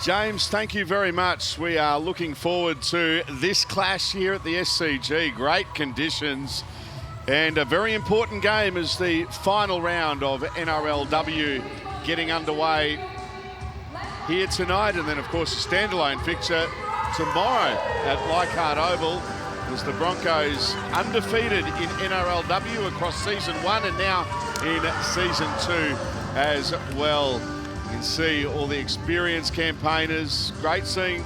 James, thank you very much. We are looking forward to this clash here at the SCG. Great conditions and a very important game as the final round of NRLW getting underway here tonight. And then, of course, a standalone fixture tomorrow at Leichhardt Oval as the Broncos undefeated in NRLW across season 1 and now in season 2 as well. You can see all the experienced campaigners. Great seeing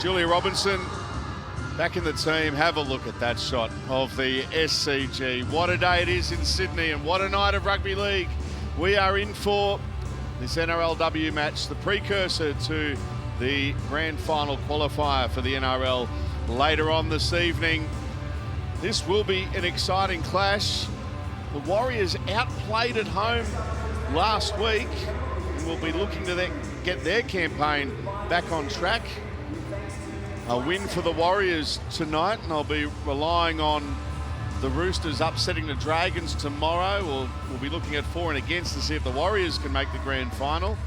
Julia Robinson back in the team. Have a look at that shot of the SCG. What a day it is in Sydney and what a night of rugby league we are in for. This NRLW match, the precursor to the grand final qualifier for the NRL later on this evening. This will be an exciting clash. The Warriors outplayed at home last week and will be looking to get their campaign back on track. A win for the Warriors tonight, and I'll be relying on the Roosters upsetting the Dragons tomorrow. We'll be looking at for and against to see if the Warriors can make the grand final.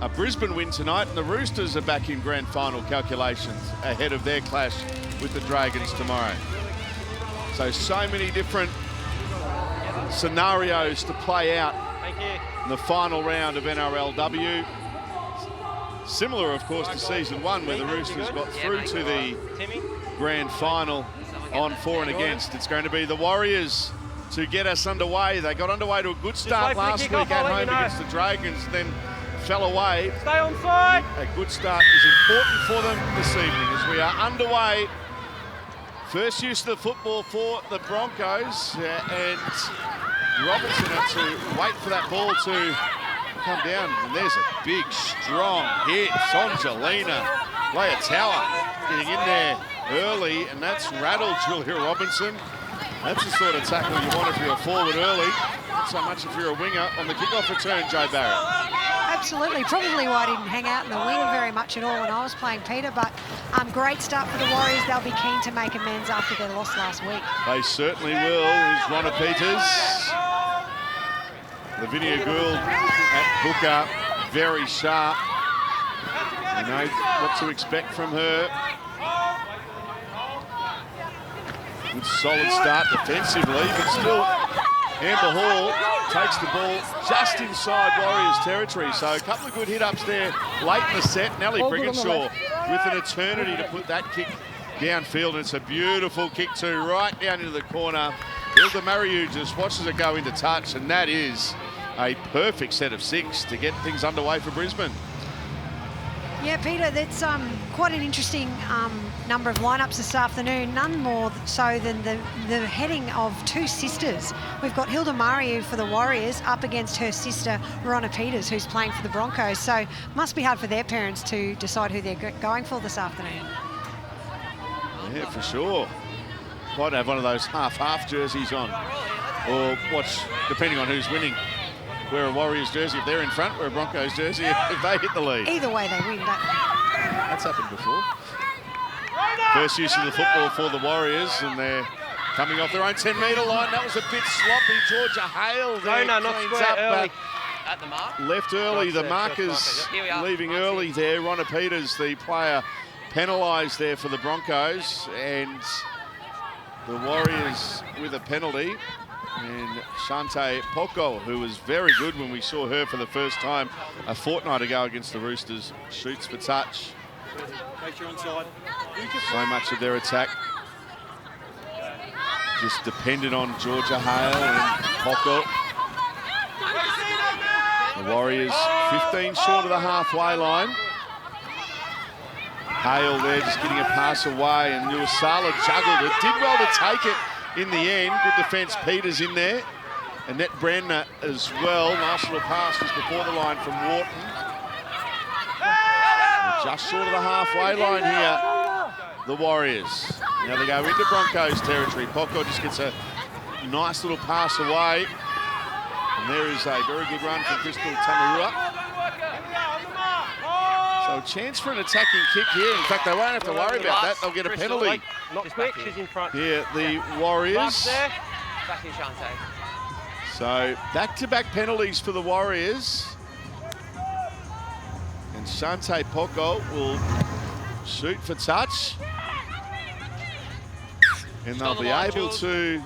A Brisbane win tonight, and the Roosters are back in grand final calculations ahead of their clash with the Dragons tomorrow. So many different scenarios to play out in the final round of NRLW. Similar, of course, to season 1, where the Roosters got through to the grand final on for and against. It's going to be the Warriors to get us underway. They got underway to a good start last week at home against the Dragons, then fell away. Stay on side. A good start is important for them this evening as we are underway. First use of the football for the Broncos, and Robinson had to wait for that ball to come down, and there's a big, strong hit. Sonjalina Leotawa getting in there early, and that's rattled Julia Robinson. That's the sort of tackle you want if you're a forward early. Not so much if you're a winger on the kickoff return, Joe Barrett. Absolutely, probably why I didn't hang out in the wing very much at all when I was playing Peter, but great start for the Warriors. They'll be keen to make amends after their loss last week. They certainly will. Here's Ronna Peters. Lavinia Gould at hooker, very sharp. You know what to expect from her. Good solid start defensively, but still Amber Hall takes the ball just inside Warriors territory. So a couple of good hit-ups there late in the set. Nellie Brigginshaw with an eternity to put that kick downfield. And it's a beautiful kick too, right down into the corner. Hilda Mariu just watches it go into touch, and that is a perfect set of 6 to get things underway for Brisbane. Yeah, Peter, that's quite an interesting number of lineups this afternoon. None more so than the heading of 2 sisters. We've got Hilda Mariu for the Warriors up against her sister, Ronna Peters, who's playing for the Broncos. So must be hard for their parents to decide who they're going for this afternoon. Yeah, for sure. Might have one of those half-half jerseys on. Or watch, depending on who's winning, wear a Warriors jersey if they're in front, wear a Broncos jersey if they hit the lead. Either way, they win, don't they? That's happened before. First use of the football for the Warriors, and they're coming off their own 10-metre line. That was a bit sloppy. Georgia Hale there cleans up, early. but At the mark. left early. The markers leaving early there. Ronna Peters, the player, penalised there for the Broncos, and the Warriors with a penalty. And Shante Poko, who was very good when we saw her for the first time a fortnight ago against the Roosters, shoots for touch. So much of their attack just depended on Georgia Hale and Poko. The Warriors 15 short of the halfway line. Hale there just getting a pass away, and Nuuausala juggled it. Did well to take it in the end. Good defence, Peters in there. Annette Brandner as well. Nice little pass just before the line from Wharton. They're just short of the halfway line here, the Warriors. Now they go into Broncos territory. Poko just gets a nice little pass away. And there is a very good run from Crystal Tamarua. So a chance for an attacking kick here. In fact, they won't have to worry about that. They'll get a penalty. Not quick, she's in front. Here, the Warriors. Back in Shante. So back-to-back penalties for the Warriors. And Shante Poko will shoot for touch. And they'll be able to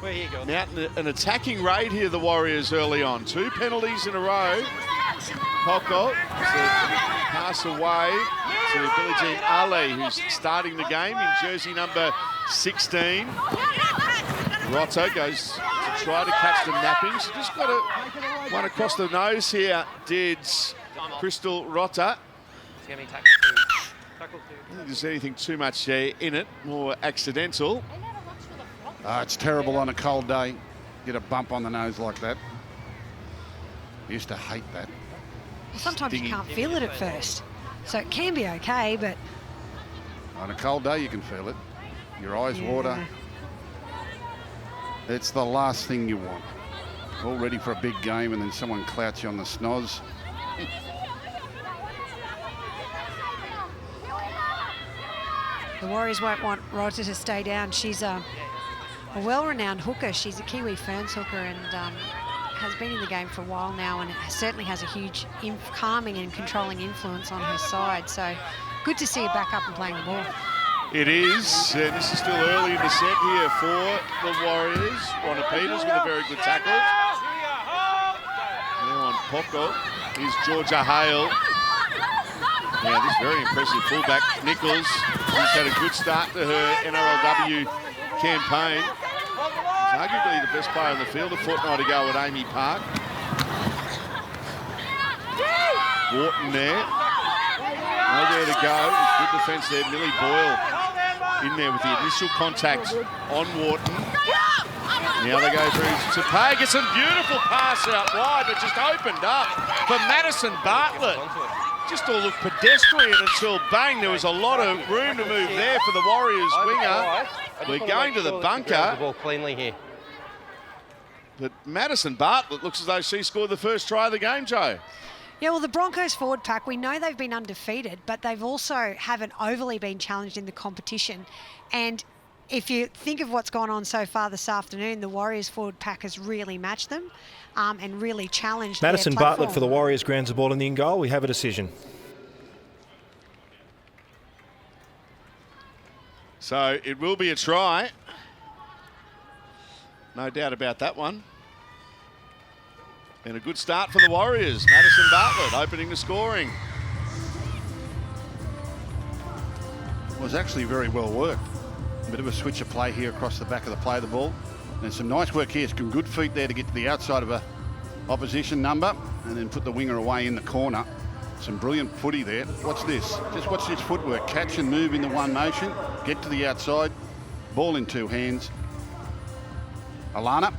mount an attacking raid here, the Warriors, early on. 2 penalties in a row. Poko pass away to Billie Jean Ali, who's starting the game in jersey number 16. Rotta goes to try to catch the napping. She just got one across the nose here, did Crystal Rotta. I don't think there's anything too much in it, more accidental. It's terrible on a cold day. Get a bump on the nose like that. I used to hate that. Sometimes you can't feel it at first. So it can be okay, but... On a cold day, you can feel it. Your eyes water. It's the last thing you want. All ready for a big game, and then someone clouts you on the snoz. The Warriors won't want Roger to stay down. She's a well-renowned hooker. She's a Kiwi Ferns hooker and has been in the game for a while now, and certainly has a huge calming and controlling influence on her side. So good to see her back up and playing the ball. It is, and this is still early in the set here for the Warriors. Ronna Peters with a very good tackle. Now on Poko is Georgia Hale. Now this very impressive fullback, Nichols, who's had a good start to her NRLW campaign. She's arguably the best player on the field a fortnight ago at Amy Park. Wharton there. Nowhere to go. Good defence there. Millie Boyle in there with the initial contact on Wharton. Now they go through to Pay. Gets a beautiful pass out wide, but just opened up for Madison Bartlett. Just all looked pedestrian until bang, there was a lot of room to move there for the Warriors winger. We're going to the bunker. The ball cleanly here. But Madison Bartlett looks as though she scored the first try of the game, Joe. Yeah, well, the Broncos forward pack, we know they've been undefeated, but they've also haven't overly been challenged in the competition. And if you think of what's gone on so far this afternoon, the Warriors forward pack has really matched them and really challenged Madison their platform. Bartlett for the Warriors grounds the ball in the in goal. We have a decision. So it will be a try. No doubt about that one. And a good start for the Warriors. Madison Bartlett opening the scoring. Was actually very well worked. A bit of a switch of play here across the back of the play of the ball. And some nice work here. Some good feet there to get to the outside of a opposition number and then put the winger away in the corner. Some brilliant footy there. Watch this. Just watch this footwork. Catch and move in the one motion. Get to the outside. Ball in 2 hands. Alana.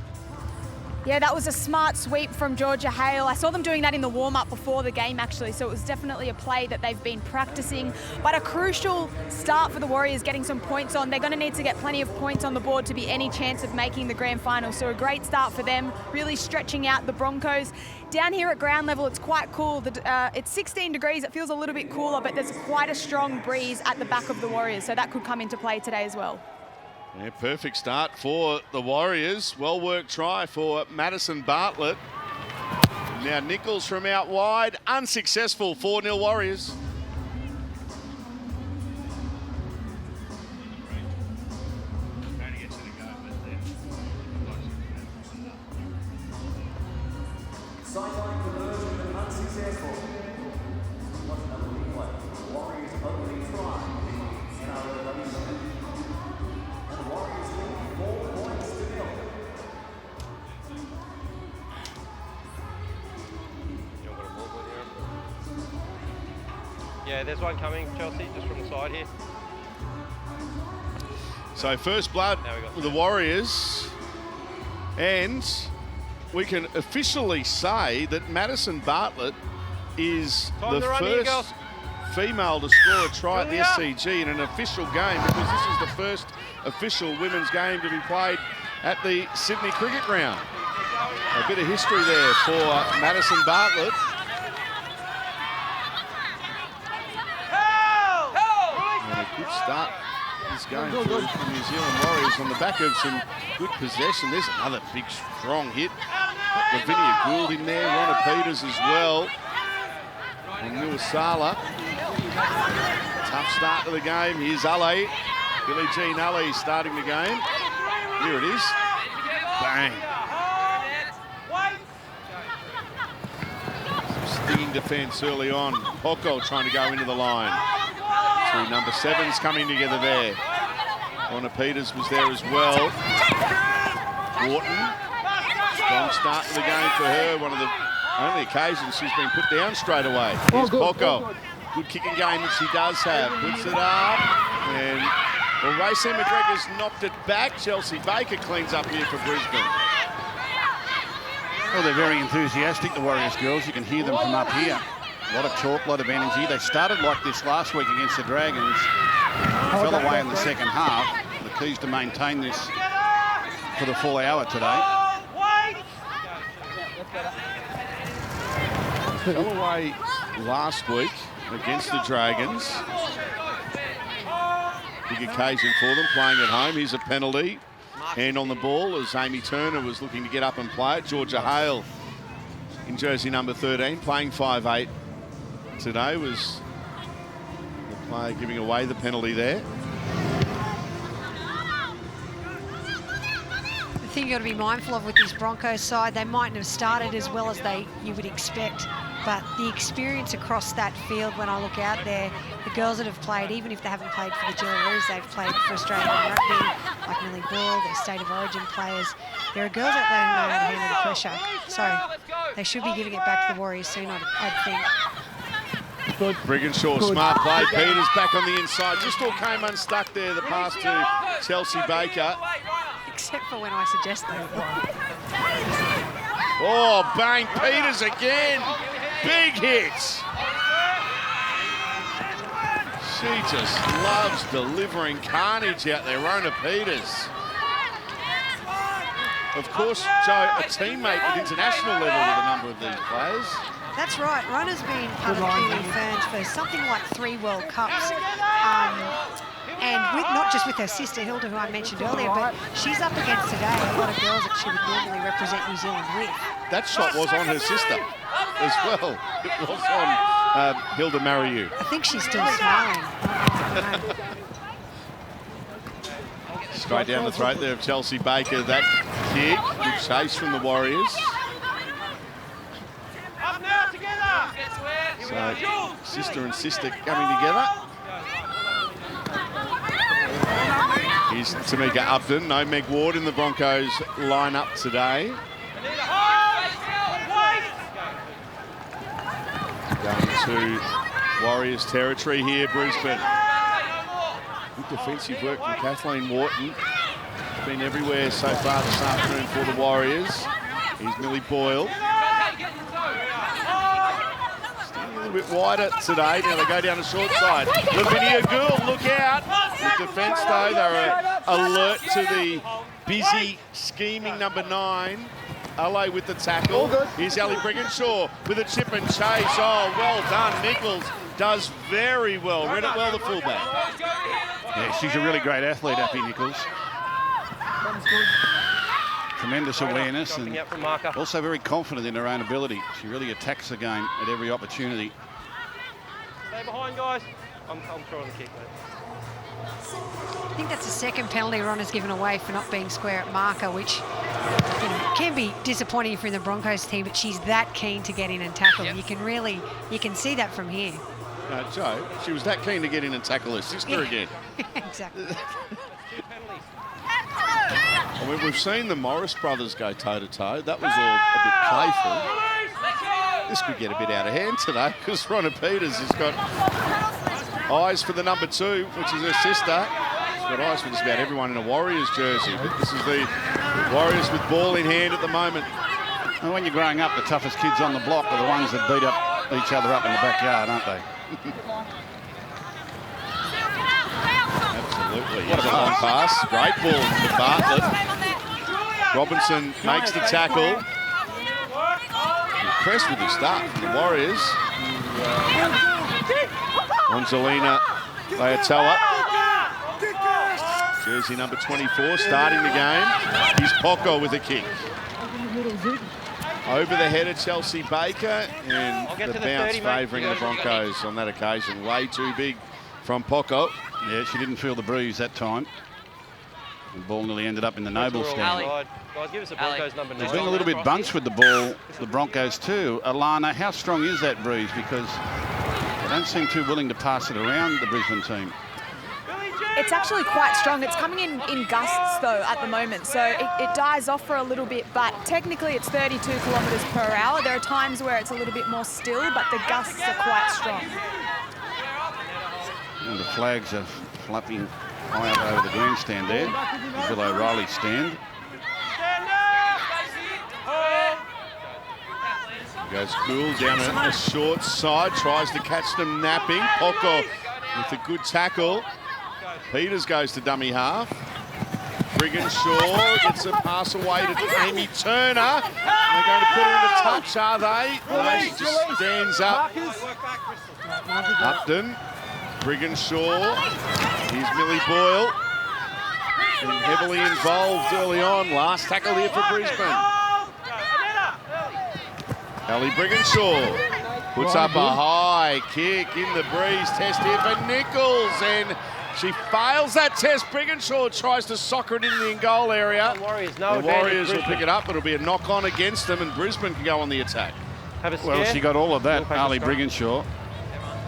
Yeah, that was a smart sweep from Georgia Hale. I saw them doing that in the warm-up before the game, actually, so it was definitely a play that they've been practicing. But a crucial start for the Warriors, getting some points on. They're going to need to get plenty of points on the board to be any chance of making the grand final. So a great start for them, really stretching out the Broncos. Down here at ground level, it's quite cool. It's 16 degrees. It feels a little bit cooler, but there's quite a strong breeze at the back of the Warriors, so that could come into play today as well. Yeah, perfect start for the Warriors. Well-worked try for Madison Bartlett. Now Nichols from out wide, unsuccessful, 4-0 Warriors. Sideline conversion unsuccessful. Warriors opening try. NRLW. And the Warriors lead 4 points to 0. Yeah, there's one coming, Chelsea, just from the side here. So first blood with the Warriors, and we can officially say that Madison Bartlett is the first female to score a try at the SCG in an official game, because this is the first official women's game to be played at the Sydney Cricket Ground. A bit of history there for Madison Bartlett. And a good start this game for the New Zealand Warriors on the back of some good possession. There's another big, strong hit. Lavinia Gould in there, Ronna Peters as well. And Nuuausala. Tough start to the game. Here's Ali. Billie Jean Ali starting the game. Here it is. Bang. Some stinging defence early on. Poco trying to go into the line. Two number 7s coming together there. Donna Peters was there as well. Wharton. Strong start to the game for her. One of the only occasions she's been put down straight away. Here's Poco. Good kicking game that she does have. Puts it up. And well, Racine McGregor's knocked it back. Chelsea Baker cleans up here for Brisbane. Well, they're very enthusiastic, the Warriors girls. You can hear them from up here. A lot of talk, a lot of energy. They started like this last week against the Dragons. Fell away in the second half. The key's to maintain this for the full hour today. Fell away last week against the Dragons. Big occasion for them, playing at home. Here's a penalty. Hand on the ball as Amy Turner was looking to get up and play it. Georgia Hale in jersey number 13, playing 5'8". Today was the player giving away the penalty there. The thing you've got to be mindful of with this Broncos side, they mightn't have started as well as you would expect, but the experience across that field when I look out there, the girls that have played, even if they haven't played for the Gillaroos, they've played for Australian Rugby, like Millie Boyle, their State of Origin players. There are girls out there who know how to handle the pressure, so they should be giving it back to the Warriors soon, I'd think. Good. Brigginshaw, smart play. Peters back on the inside. Just all came unstuck there, the pass to Chelsea Baker. Except for when I suggest that. Oh, bang, Peters again. Big hits. She just loves delivering carnage out there, Rona Peters. Of course, Joe, a teammate at international level with a number of these players. That's right. Rona's been part of the Kiwi Ferns for something like 3 World Cups. And not just with her sister Hilda, who I mentioned earlier, but she's up against today a lot of girls that she would normally represent New Zealand with. That shot was on her sister as well. It was on Hilda Mariu. I think she's still smiling. Straight down the throat there of Chelsea Baker. That kick, good chase from the Warriors. So, sister and sister coming together. Here's Tamika Upton. No Meg Ward in the Broncos lineup today. Going to Warriors territory here, Brisbane. Good defensive work from Kathleen Wharton. Been everywhere so far this afternoon for the Warriors. Here's Millie Boyle. Standing a little bit wider today. Now they go down the short side. Lavinia Gould, look out. With defence though, they're alert to the busy, scheming number 9. LA with the tackle. Here's Ellie Brigginshaw with a chip and chase. Oh, well done. Nichols does very well. Read it well, the fullback. Yeah, she's a really great athlete, Appy Nichols. Tremendous awareness and also very confident in her own ability. She really attacks the game at every opportunity. Stay behind, guys. I'm throwing the kick, mate. I think that's the second penalty Ronna's given away for not being square at marker, which can be disappointing if you're in the Broncos team, but she's that keen to get in and tackle. Yep. You can see that from here. Joe, she was that keen to get in and tackle her sister again. Exactly. I mean, we've seen the Morris brothers go toe-to-toe. That was all a bit playful. This could get a bit out of hand today because Rona Peters has got eyes for the number 2, which is her sister. She's got eyes for just about everyone in a Warriors jersey. But this is the Warriors with ball in hand at the moment. And when you're growing up, the toughest kids on the block are the ones that beat up each other up in the backyard, aren't they? Absolutely. What a long pass. Great ball to Bartlett. Robinson makes the tackle. Impressed with the start from the Warriors. Angelina Leotoa. Jersey number 24 starting the game. Here's Poco with a kick. Over the head of Chelsea Baker, and I'll get the to the bounce 30, mate. favouring the Broncos on that occasion. Way too big from Poco. Yeah, she didn't feel the breeze that time. The ball nearly ended up in the Noble stand. Guys, give us a Broncos number 9. They've been a little bit bunched with the ball, the Broncos too. Alana, how strong is that breeze? Because they don't seem too willing to pass it around, the Brisbane team. It's actually quite strong. It's coming in gusts, though, at the moment. So it dies off for a little bit, but technically it's 32 kilometres per hour. There are times where it's a little bit more still, but the gusts are quite strong. And the flags are flapping high up over the grandstand there. Bill O'Reilly's stand. Goes cool down a short side, tries to catch them napping. Poco with a good tackle. Peters goes to dummy half. Brigginshaw gets a pass away to Amy Turner. They're going to put her in a touch, are they? No, she just stands up. Upton, Brigginshaw. Here's Millie Boyle. And heavily involved early on. Last tackle here for Brisbane. Ellie Brigginshaw puts up a high kick in the breeze. Test here for Nichols, and she fails that test. Brigginshaw tries to soccer it in the in-goal area. The Warriors will pick it up. It'll be a knock-on against them, and Brisbane can go on the attack. Well, she got all of that, Ali Brigginshaw.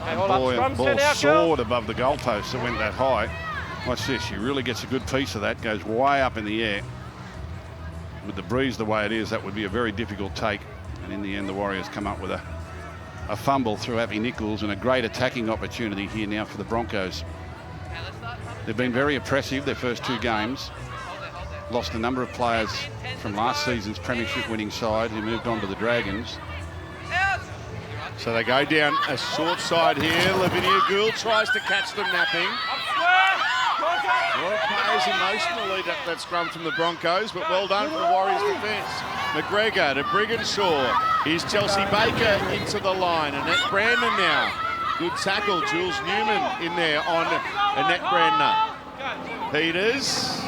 The ball soared above the goalpost. It went that high. Watch this. She really gets a good piece of that. Goes way up in the air. With the breeze the way it is, that would be a very difficult take. And in the end, the Warriors come up with a fumble through Appy Nichols and a great attacking opportunity here now for the Broncos. They've been very impressive their first 2 games. Lost a number of players from last season's premiership winning side who moved on to the Dragons. So they go down a short side here. Lavinia Gould tries to catch them napping. A lot of players emotionally that scrum from the Broncos, but well done for the Warriors defence. McGregor to Brigginshaw. Here's Chelsea Baker into the line. Annette Brandon now. Good tackle. Jules Newman in there on Annette Brandner. Peters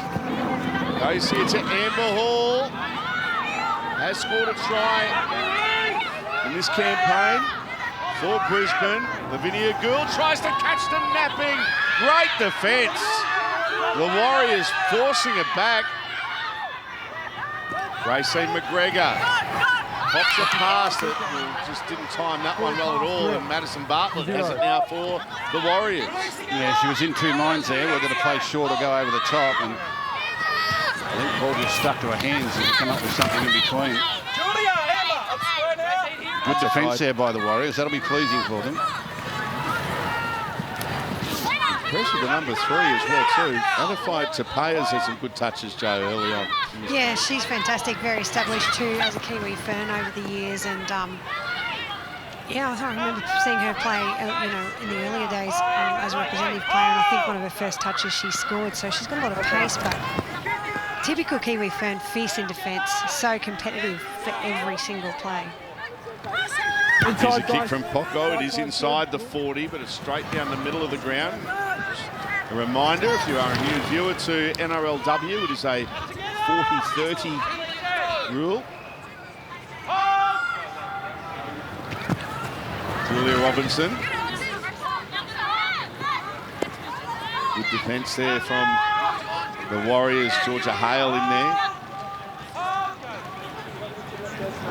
goes here to Amber Hall. Has scored a try in this campaign for Brisbane. Lavinia Gould tries to catch them napping. Great defence. The Warriors forcing it back. Racine McGregor pops it past it. Just didn't time that one well at all. And Madison Bartlett has it now for the Warriors. Yeah, she was in 2 minds there, whether to play short or go over the top. And I think the ball just stuck to her hands and come up with something in between. Good defence there by the Warriors. That'll be pleasing for them. Impressive the number 3 as well too. Adifai Tapayas has some good touches, Joe, early on. Yeah, she's fantastic. Very established too as a Kiwi Fern over the years, and yeah, I remember seeing her play, in the earlier days as a representative player, and I think one of her first touches she scored. So she's got a lot of pace, but typical Kiwi Fern, fierce in defence, so competitive for every single play. Here's a kick from Poco. It is inside the 40, but it's straight down the middle of the ground. A reminder, if you are a new viewer to NRLW, it is a 40-30 rule. Julia Robinson. Good defence there from the Warriors. Georgia Hale in there.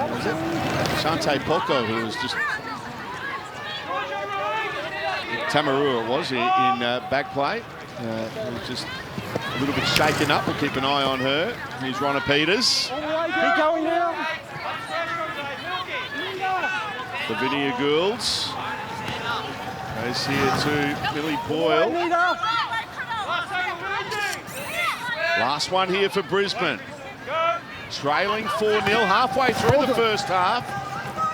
Was it Shante Poco who was just Tamarua it was in back play. Who was just a little bit shaken up. We'll keep an eye on her. Here's Ronna Peters. Keep going now. Lavinia Goulds goes here to Millie Boyle. Last one here for Brisbane. Trailing 4-0 halfway through the first half.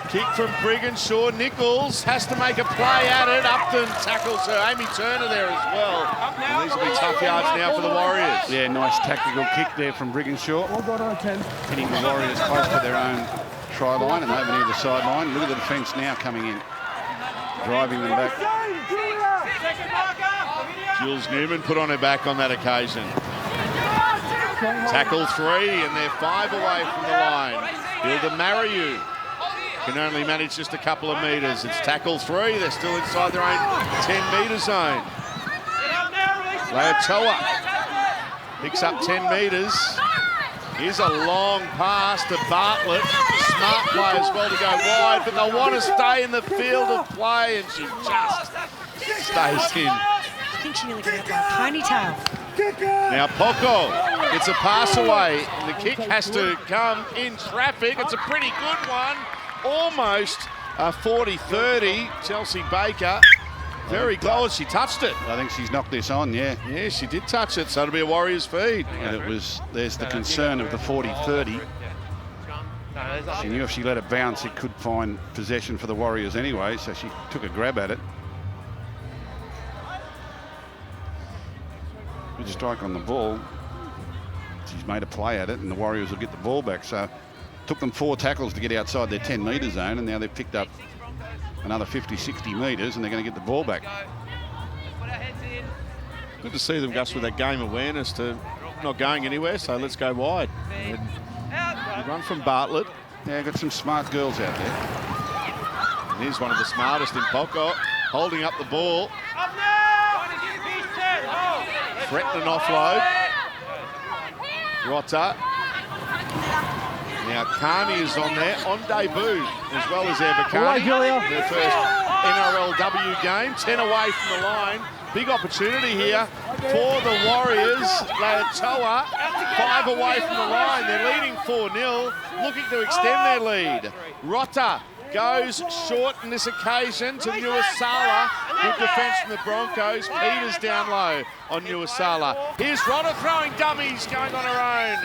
Kick from Brigginshaw. Nichols has to make a play at it. Upton tackles her. Amy Turner there as well. And these will be tough yards now for the Warriors. Yeah, nice tactical kick there from Brigginshaw. Hitting the Warriors close to their own try line and over near the sideline. Look at the defence now coming in. Driving them back. Jules Newman put on her back on that occasion. Tackle 3, and they're 5 away from the line. Hilda Mariu can only manage just a couple of metres. It's tackle 3. They're still inside their own 10-metre zone. Leotoa picks up 10 metres. Here's a long pass to Bartlett. Smart play as well to go wide, but they want to stay in the field of play, and she just stays in. I think she nearly got out by a ponytail. Now Poco gets a pass away. The kick has to come in traffic. It's a pretty good one. Almost a 40-30. Chelsea Baker. Very close. She touched it. I think she's knocked this on, yeah. Yeah, she did touch it, so it'll be a Warriors feed. And there's the concern of the 40-30. She knew if she let it bounce, it could find possession for the Warriors anyway, so she took a grab at it. Good strike on the ball. She's made a play at it, and the Warriors will get the ball back. So took them 4 tackles to get outside their 10-metre zone, and now they've picked up another 50-60 metres, and they're going to get the ball back. Good to see them, Gus, with that game awareness to not going anywhere, so let's go wide. And run from Bartlett. Yeah, got some smart girls out there. And here's one of the smartest in Poco, holding up the ball. Threatening offload. Rotta. Now Carney is on there on debut, as well as Eva Carney. Their first NRLW game, 10 away from the line. Big opportunity here for the Warriors. Leotoa, 5 away from the line. They're leading 4-0, looking to extend their lead. Rotta goes short on this occasion to Nuuausala. Good defence from the Broncos. Peters down low on Nuuausala. Here's Rotta throwing dummies, going on her own.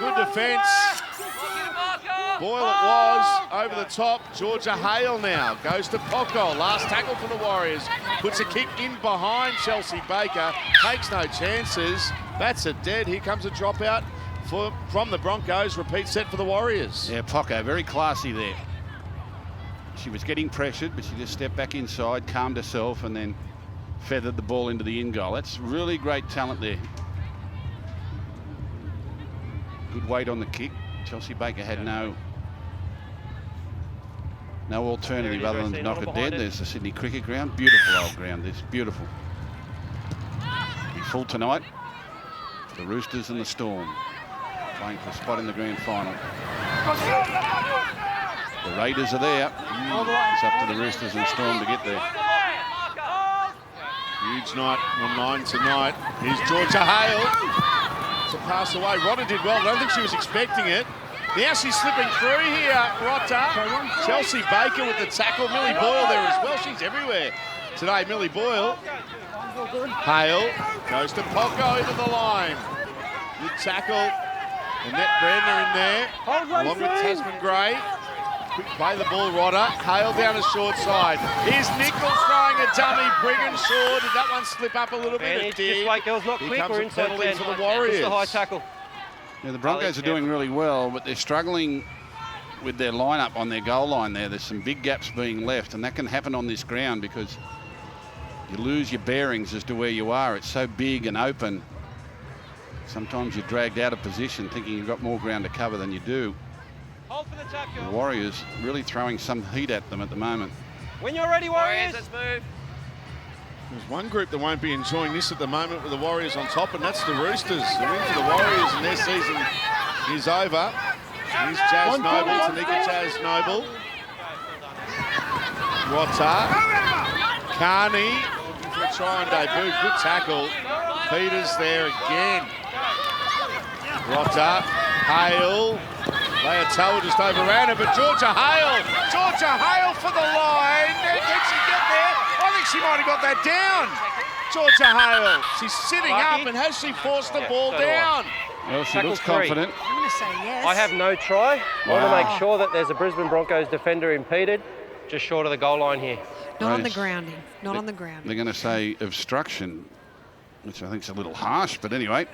Good defence. Boyle it was, over the top. Georgia Hale now goes to Poco. Last tackle for the Warriors. Puts a kick in behind Chelsea Baker. Takes no chances. That's a dead. Here comes a dropout from the Broncos. Repeat set for the Warriors. Yeah, Poco, very classy there. She was getting pressured, but she just stepped back inside, calmed herself, and then feathered the ball into the in goal. That's really great talent there. Good weight on the kick. Chelsea Baker had no alternative other than to knock it dead. There's the Sydney Cricket Ground. Beautiful old ground. This beautiful. Be full tonight. The Roosters and the Storm playing for a spot in the grand final. The Raiders are there. It's up to the Roosters and Storm to get there. Huge night on 9 tonight. Here's Georgia Hale. To pass away. Rotta did well. I don't think she was expecting it. Now she's slipping through here, Rotta. Chelsea Baker with the tackle. Millie Boyle there as well. She's everywhere today, Millie Boyle. Hale goes to Poco into the line. Good tackle. Annette Brandner in there, along with Tasman Gray. Quick play the ball, Rotta. Hale down the short side. Here's Nichols throwing a dummy. Brigginshaw. Did that one slip up a little bit? It did. Just wait, girls, not quick. We're inside 10 for the Warriors. Just a high tackle. Yeah, the Broncos are doing really well, but they're struggling with their lineup on their goal line there. There's some big gaps being left, and that can happen on this ground because you lose your bearings as to where you are. It's so big and open. Sometimes you're dragged out of position thinking you've got more ground to cover than you do. Hold for the tap, girls. The Warriors really throwing some heat at them at the moment. When you're ready, Warriors, let's move. There's one group that won't be enjoying this at the moment with the Warriors on top, and that's the Roosters. The win for the Warriors, and their season is over. Here's Jazz Noble, Tanika Jazz Noble. Rotta. Carney, looking for a try on debut. Good tackle. Peters there again. Rotta. Hale. Leotoa just overran her, but Georgia Hale for the line. Did she get there? I think she might have got that down. Georgia Hale. She's sitting up, and has she forced the ball down? Well, she Tackle looks 3. confident. I'm going to say yes. I have no try. I want to Wow. make sure that there's a Brisbane Broncos defender impeded, just short of the goal line here. Not on the Nice. grounding. Not on the ground. They're going to say obstruction, which I think is a little harsh, but anyway.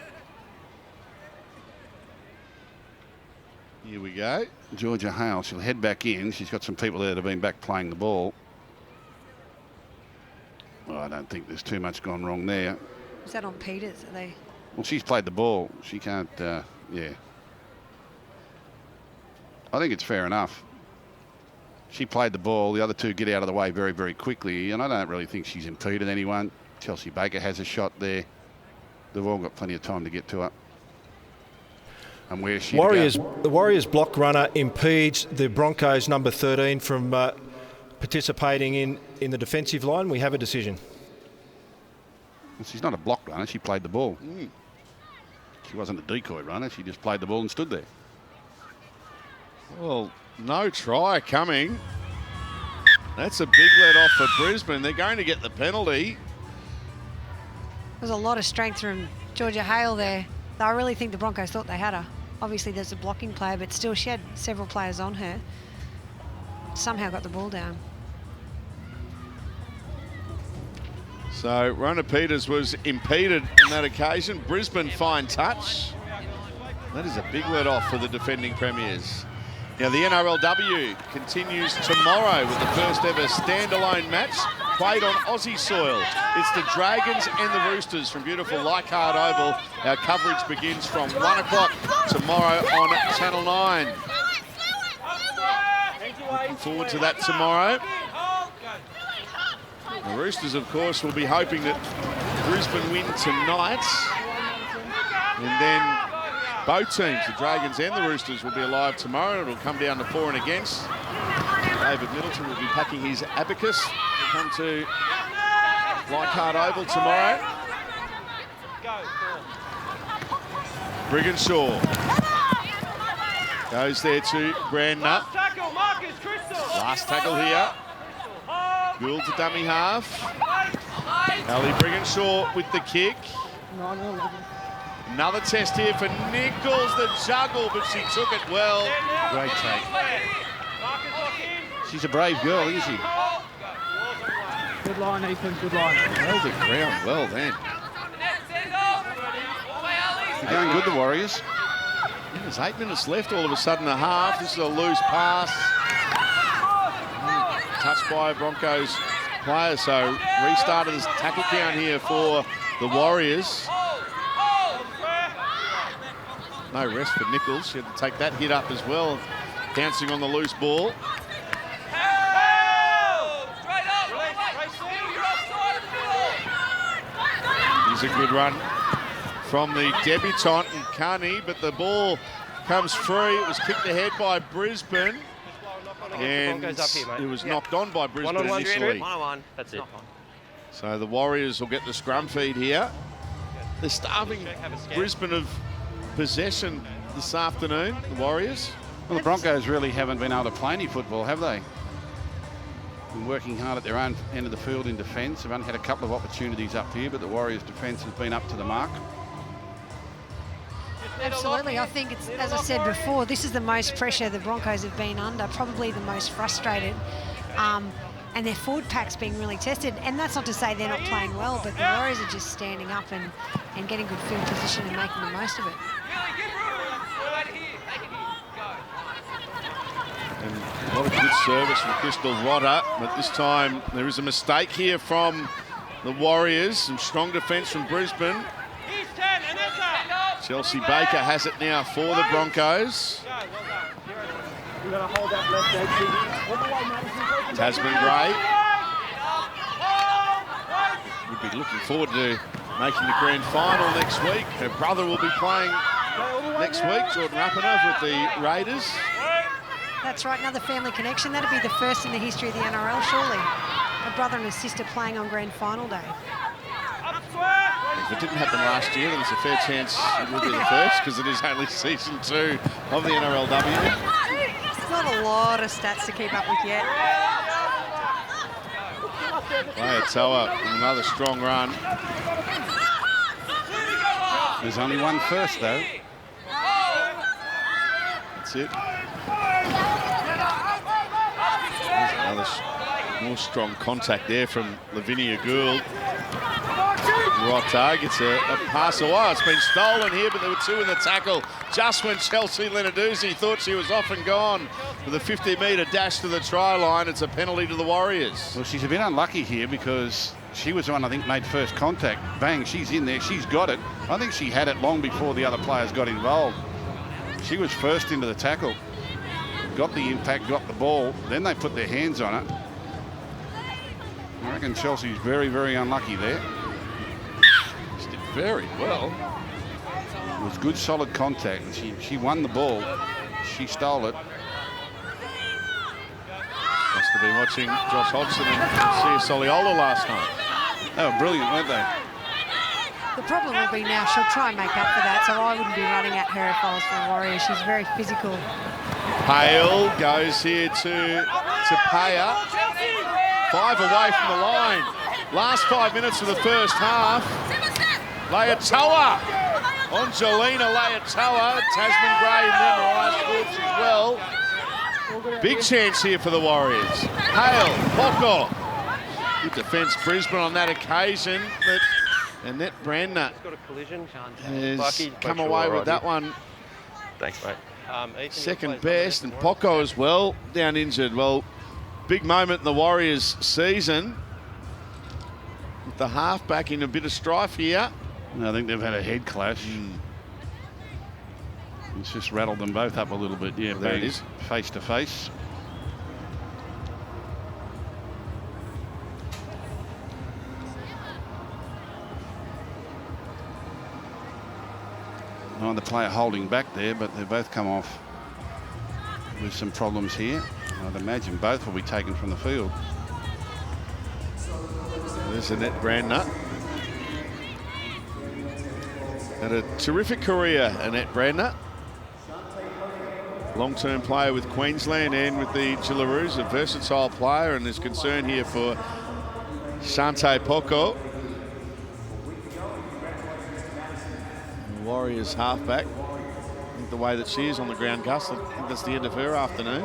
Here we go. Georgia Hale, she'll head back in. She's got some people there that have been back playing the ball. Well, I don't think there's too much gone wrong there. Is that on Peters? Are they? Well, she's played the ball. She can't, yeah. I think it's fair enough. She played the ball. The other two get out of the way very, very quickly. And I don't really think she's impeded anyone. Chelsea Baker has a shot there. They've all got plenty of time to get to her. And where's she? The Warriors block runner impedes the Broncos number 13 from participating in the defensive line. We have a decision. Well, she's not a block runner. She played the ball. She wasn't a decoy runner. She just played the ball and stood there. Well, no try coming. That's a big let off for Brisbane. They're going to get the penalty. There's a lot of strength from Georgia Hale there. I really think the Broncos thought they had her. Obviously, there's a blocking player, but still she had several players on her. Somehow got the ball down. So Rona Peters was impeded on that occasion. Brisbane fine touch. That is a big let off for the defending premiers. Now the NRLW continues tomorrow with the first ever standalone match played on Aussie soil. It's the Dragons and the Roosters from beautiful Leichhardt Oval. Our coverage begins from 1 o'clock tomorrow on Channel 9. Looking forward to that tomorrow. The Roosters, of course, will be hoping that Brisbane win tonight. And then both teams, the Dragons and the Roosters, will be alive tomorrow. It'll come down to for and against. David Middleton will be packing his abacus to come to Leichhardt Oval tomorrow. Brigginshaw goes there to Brandner. Last tackle here. Gould to dummy half. Ali Brigginshaw with the kick. Another test here for Nichols, the juggle, but she took it well. Great take. She's a brave girl, isn't she? Good line, Ethan, good line. Held the ground well then. They're going good, the Warriors. There's 8 minutes left, all of a sudden a half. This is a loose pass. Touched by a Broncos player, so restarted this tackle down here for the Warriors. No rest for Nichols. She had to take that hit up as well, bouncing on the loose ball. Here's a good run from the debutant Carney, but the ball comes free. It was kicked ahead by Brisbane, and it was knocked on by Brisbane initially. 1-on-1. That's it. So the Warriors will get the scrum feed here. They're starving Brisbane of possession this afternoon, the Warriors. Well, the Broncos really haven't been able to play any football, have they? Been working hard at their own end of the field in defence. They've only had a couple of opportunities up here, but the Warriors' defence has been up to the mark. Absolutely. I think it's, as I said before, this is the most pressure the Broncos have been under, probably the most frustrated. And their forward pack's being really tested. And that's not to say they're not playing well, but the Warriors are just standing up and getting good field position and making the most of it. And a lot of good service from Crystal Rotter, but this time there is a mistake here from the Warriors. Some strong defence from Brisbane. Chelsea Baker has it now for the Broncos. Tasman Gray would be looking forward to making the grand final next week. Her brother will be playing next week, Jordan Rapinoe, with the Raiders. That's right, another family connection. That'd be the first in the history of the NRL, surely. A brother and a sister playing on grand final day. If it didn't happen last year, then there's a fair chance it will be the first, because it is only season 2 of the NRLW. There's not a lot of stats to keep up with yet. Toa, another strong run. There's only one first, though. That's it. There's another more strong contact there from Lavinia Gould. Rotter gets a pass away. It's been stolen here, but there were 2 in the tackle. Just when Chelsea Lenarduzzi thought she was off and gone with a 50-metre dash to the try line, it's a penalty to the Warriors. Well, she's a bit unlucky here because she was the one, I think, made first contact. Bang, she's in there. She's got it. I think she had it long before the other players got involved. She was first into the tackle. got the impact, got the ball, then they put their hands on it. I reckon Chelsea's very, very unlucky there. She did very well. It was good, solid contact, and she won the ball. She stole it. Must have been watching Josh Hodgson and Sia Soliola last night. They were brilliant, weren't they? The problem will be now she'll try and make up for that, so I wouldn't be running at her if I was for the Warriors. She's very physical. Hale goes here to Payer. 5 away from the line. Last 5 minutes of the first half. Leatoa. Angelina Leatoa. Tasman Gray and then Mariah Schwartz as well. Big chance here for the Warriors. Hale, Poko. Good defence, Brisbane on that occasion. But Annette Brandner Got a collision. has come away with that one. Thanks, mate. Ethan, Second best, and Poko as well, down injured. Well, big moment in the Warriors season. With the halfback in a bit of strife here. I think they've had a head clash. It's just rattled them both up a little bit. Yeah, there it is. Face to face. Neither player holding back there, but they've both come off with some problems here. I'd imagine both will be taken from the field. There's Annette Brandner. Had a terrific career, Annette Brandner. Long-term player with Queensland and with the Jillaroos, a versatile player, and there's concern here for Shante Poko. Warriors halfback. I think the way that she is on the ground, Gus, I think that's the end of her afternoon.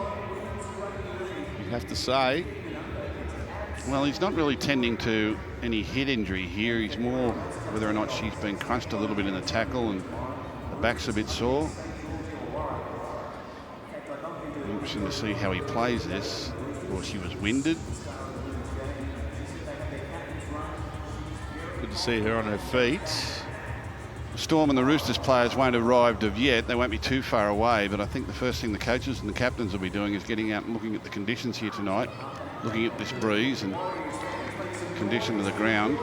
You'd have to say. Well, he's not really tending to any head injury here. He's more whether or not she's been crunched a little bit in the tackle and the back's a bit sore. Interesting to see how he plays this. Or she was winded. Good to see her on her feet. Storm and the Roosters players won't have arrived of yet. They won't be too far away, but I think the first thing the coaches and the captains will be doing is getting out and looking at the conditions here tonight, looking at this breeze and condition of the ground.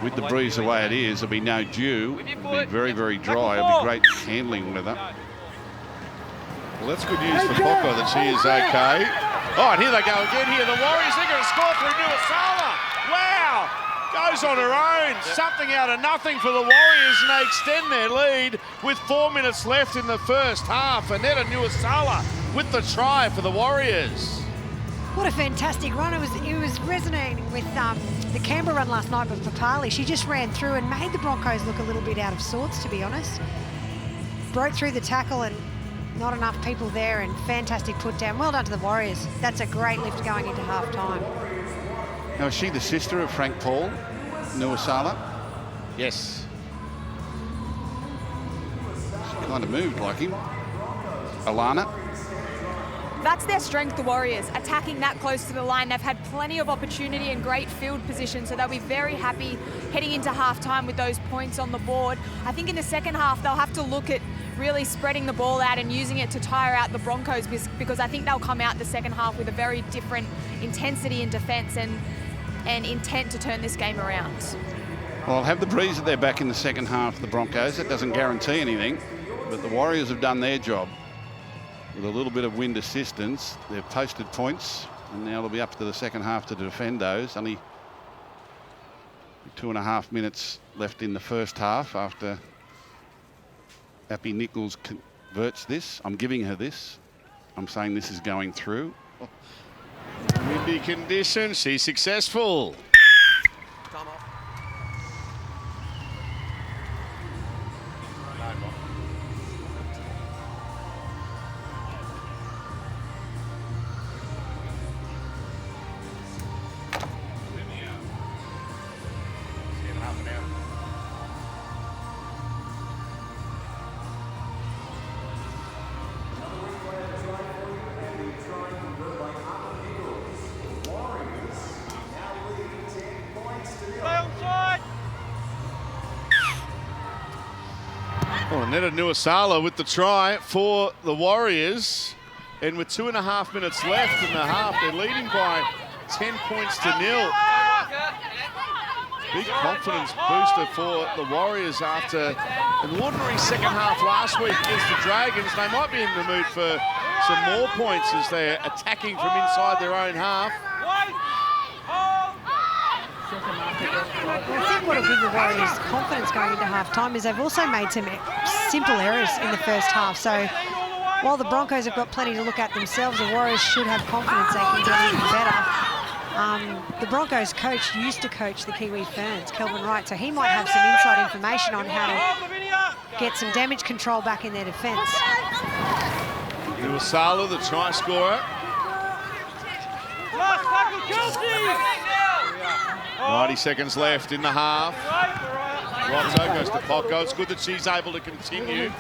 With the breeze the way it is, there'll be no dew. It'll be very, very dry. It'll be great handling weather. Well, that's good news for Poko that she is okay. Oh, and here they go again here. The Warriors, they're going to score through Nuuausala. Wow! Goes on her own. Something out of nothing for the Warriors, and they extend their lead with 4 minutes left in the first half. Annette Nuuausala with the try for the Warriors. What a fantastic run. It was resonating with the Canberra run last night with Papali. She just ran through and made the Broncos look a little bit out of sorts, to be honest. Broke through the tackle and not enough people there, and fantastic put down. Well done to the Warriors. That's a great lift going into half time. Now, is she the sister of Frank Paul, Nuuausala? Yes. She kind of moved like him. Alana. That's their strength, the Warriors, attacking that close to the line. They've had plenty of opportunity and great field position, so they'll be very happy heading into half-time with those points on the board. I think in the second half, they'll have to look at really spreading the ball out and using it to tire out the Broncos, because I think they'll come out the second half with a very different intensity in defence and intent to turn this game around. Well, I'll have the breeze at their back in the second half of the Broncos. That doesn't guarantee anything, but the Warriors have done their job. With a little bit of wind assistance, they've posted points, and now it'll be up to the second half to defend those. Only 2.5 minutes left in the first half after Appy Nichols converts this. I'm giving her this. I'm saying this is going through. Windy conditions, she's successful. Well, Nuuausala with the try for the Warriors. And with 2.5 minutes left in the half, they're leading by 10 points to 0. Big confidence booster for the Warriors after an ordinary second half last week against the Dragons. They might be in the mood for some more points as they're attacking from inside their own half. I think what will give the Warriors confidence going into half-time is they've also made some simple errors in the first half. So while the Broncos have got plenty to look at themselves, the Warriors should have confidence they can get even better. The Broncos coach used to coach the Kiwi Ferns, Kelvin Wright, so he might have some inside information on how to get some damage control back in their defence. Nuuausala, the try scorer. 90 seconds left in the half. Roxo goes to Pocko. It's good that she's able to continue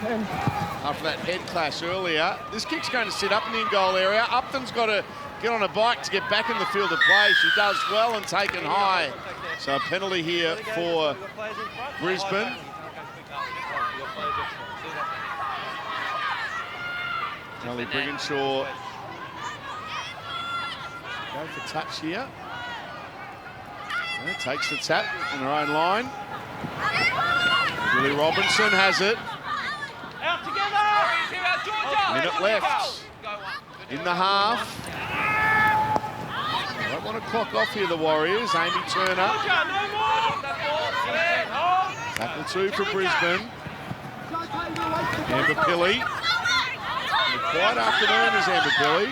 after that head clash earlier. This kick's going to sit up in the in-goal area. Upton's got to get on a bike to get back in the field of play. She does well and taken high. So a penalty here for Brisbane. Ellie Brigginshaw go for touch here. And takes the tap in her own line. Willie Robinson has it. Minute left in the half. Don't want to clock off here, the Warriors. Amy Turner. Tackle 2 for Brisbane. Amber Pilley. Quiet afternoon is Amber Pilley.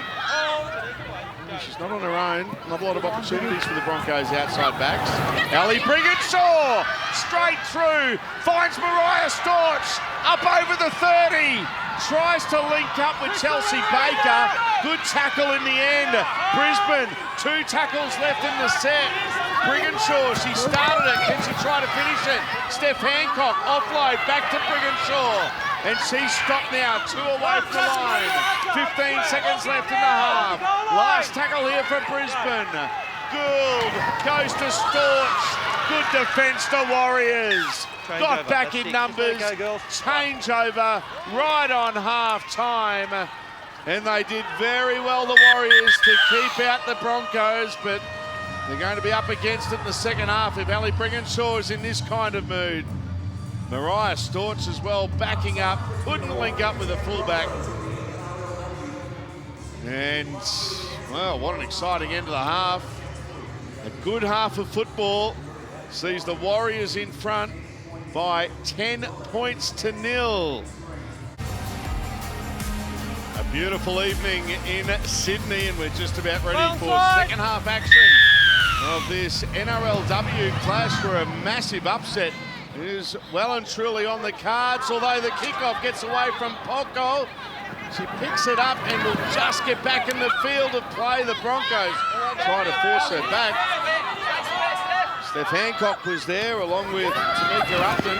She's not on her own. Not a lot of opportunities for the Broncos outside backs. Ellie Brigginshaw straight through. Finds Mariah Storch up over the 30. Tries to link up with Chelsea Baker. Good tackle in the end. Brisbane, 2 tackles left in the set. Brigginshaw, she started it. Can she try to finish it? Steph Hancock, offload, back to Brigginshaw. And she's stopped now, 2 away from the line. 15 seconds left in the half. Last tackle here for Brisbane. Gould goes to Storch. Good defence to Warriors. Got back in numbers. Changeover right on half-time. And they did very well, the Warriors, to keep out the Broncos, but they're going to be up against it in the second half if Ellie Brigginshaw is in this kind of mood. Mariah Storch as well, backing up, couldn't link up with a fullback. And, well, what an exciting end of the half. A good half of football sees the Warriors in front by 10 points to 0. A beautiful evening in Sydney, and we're just about ready for second half action of this NRLW clash where a massive upset is well and truly on the cards, although the kickoff gets away from Pocko. She picks it up and will just get back in the field of play. The Broncos try to force her back. Steph Hancock was there along with Tamika Upton.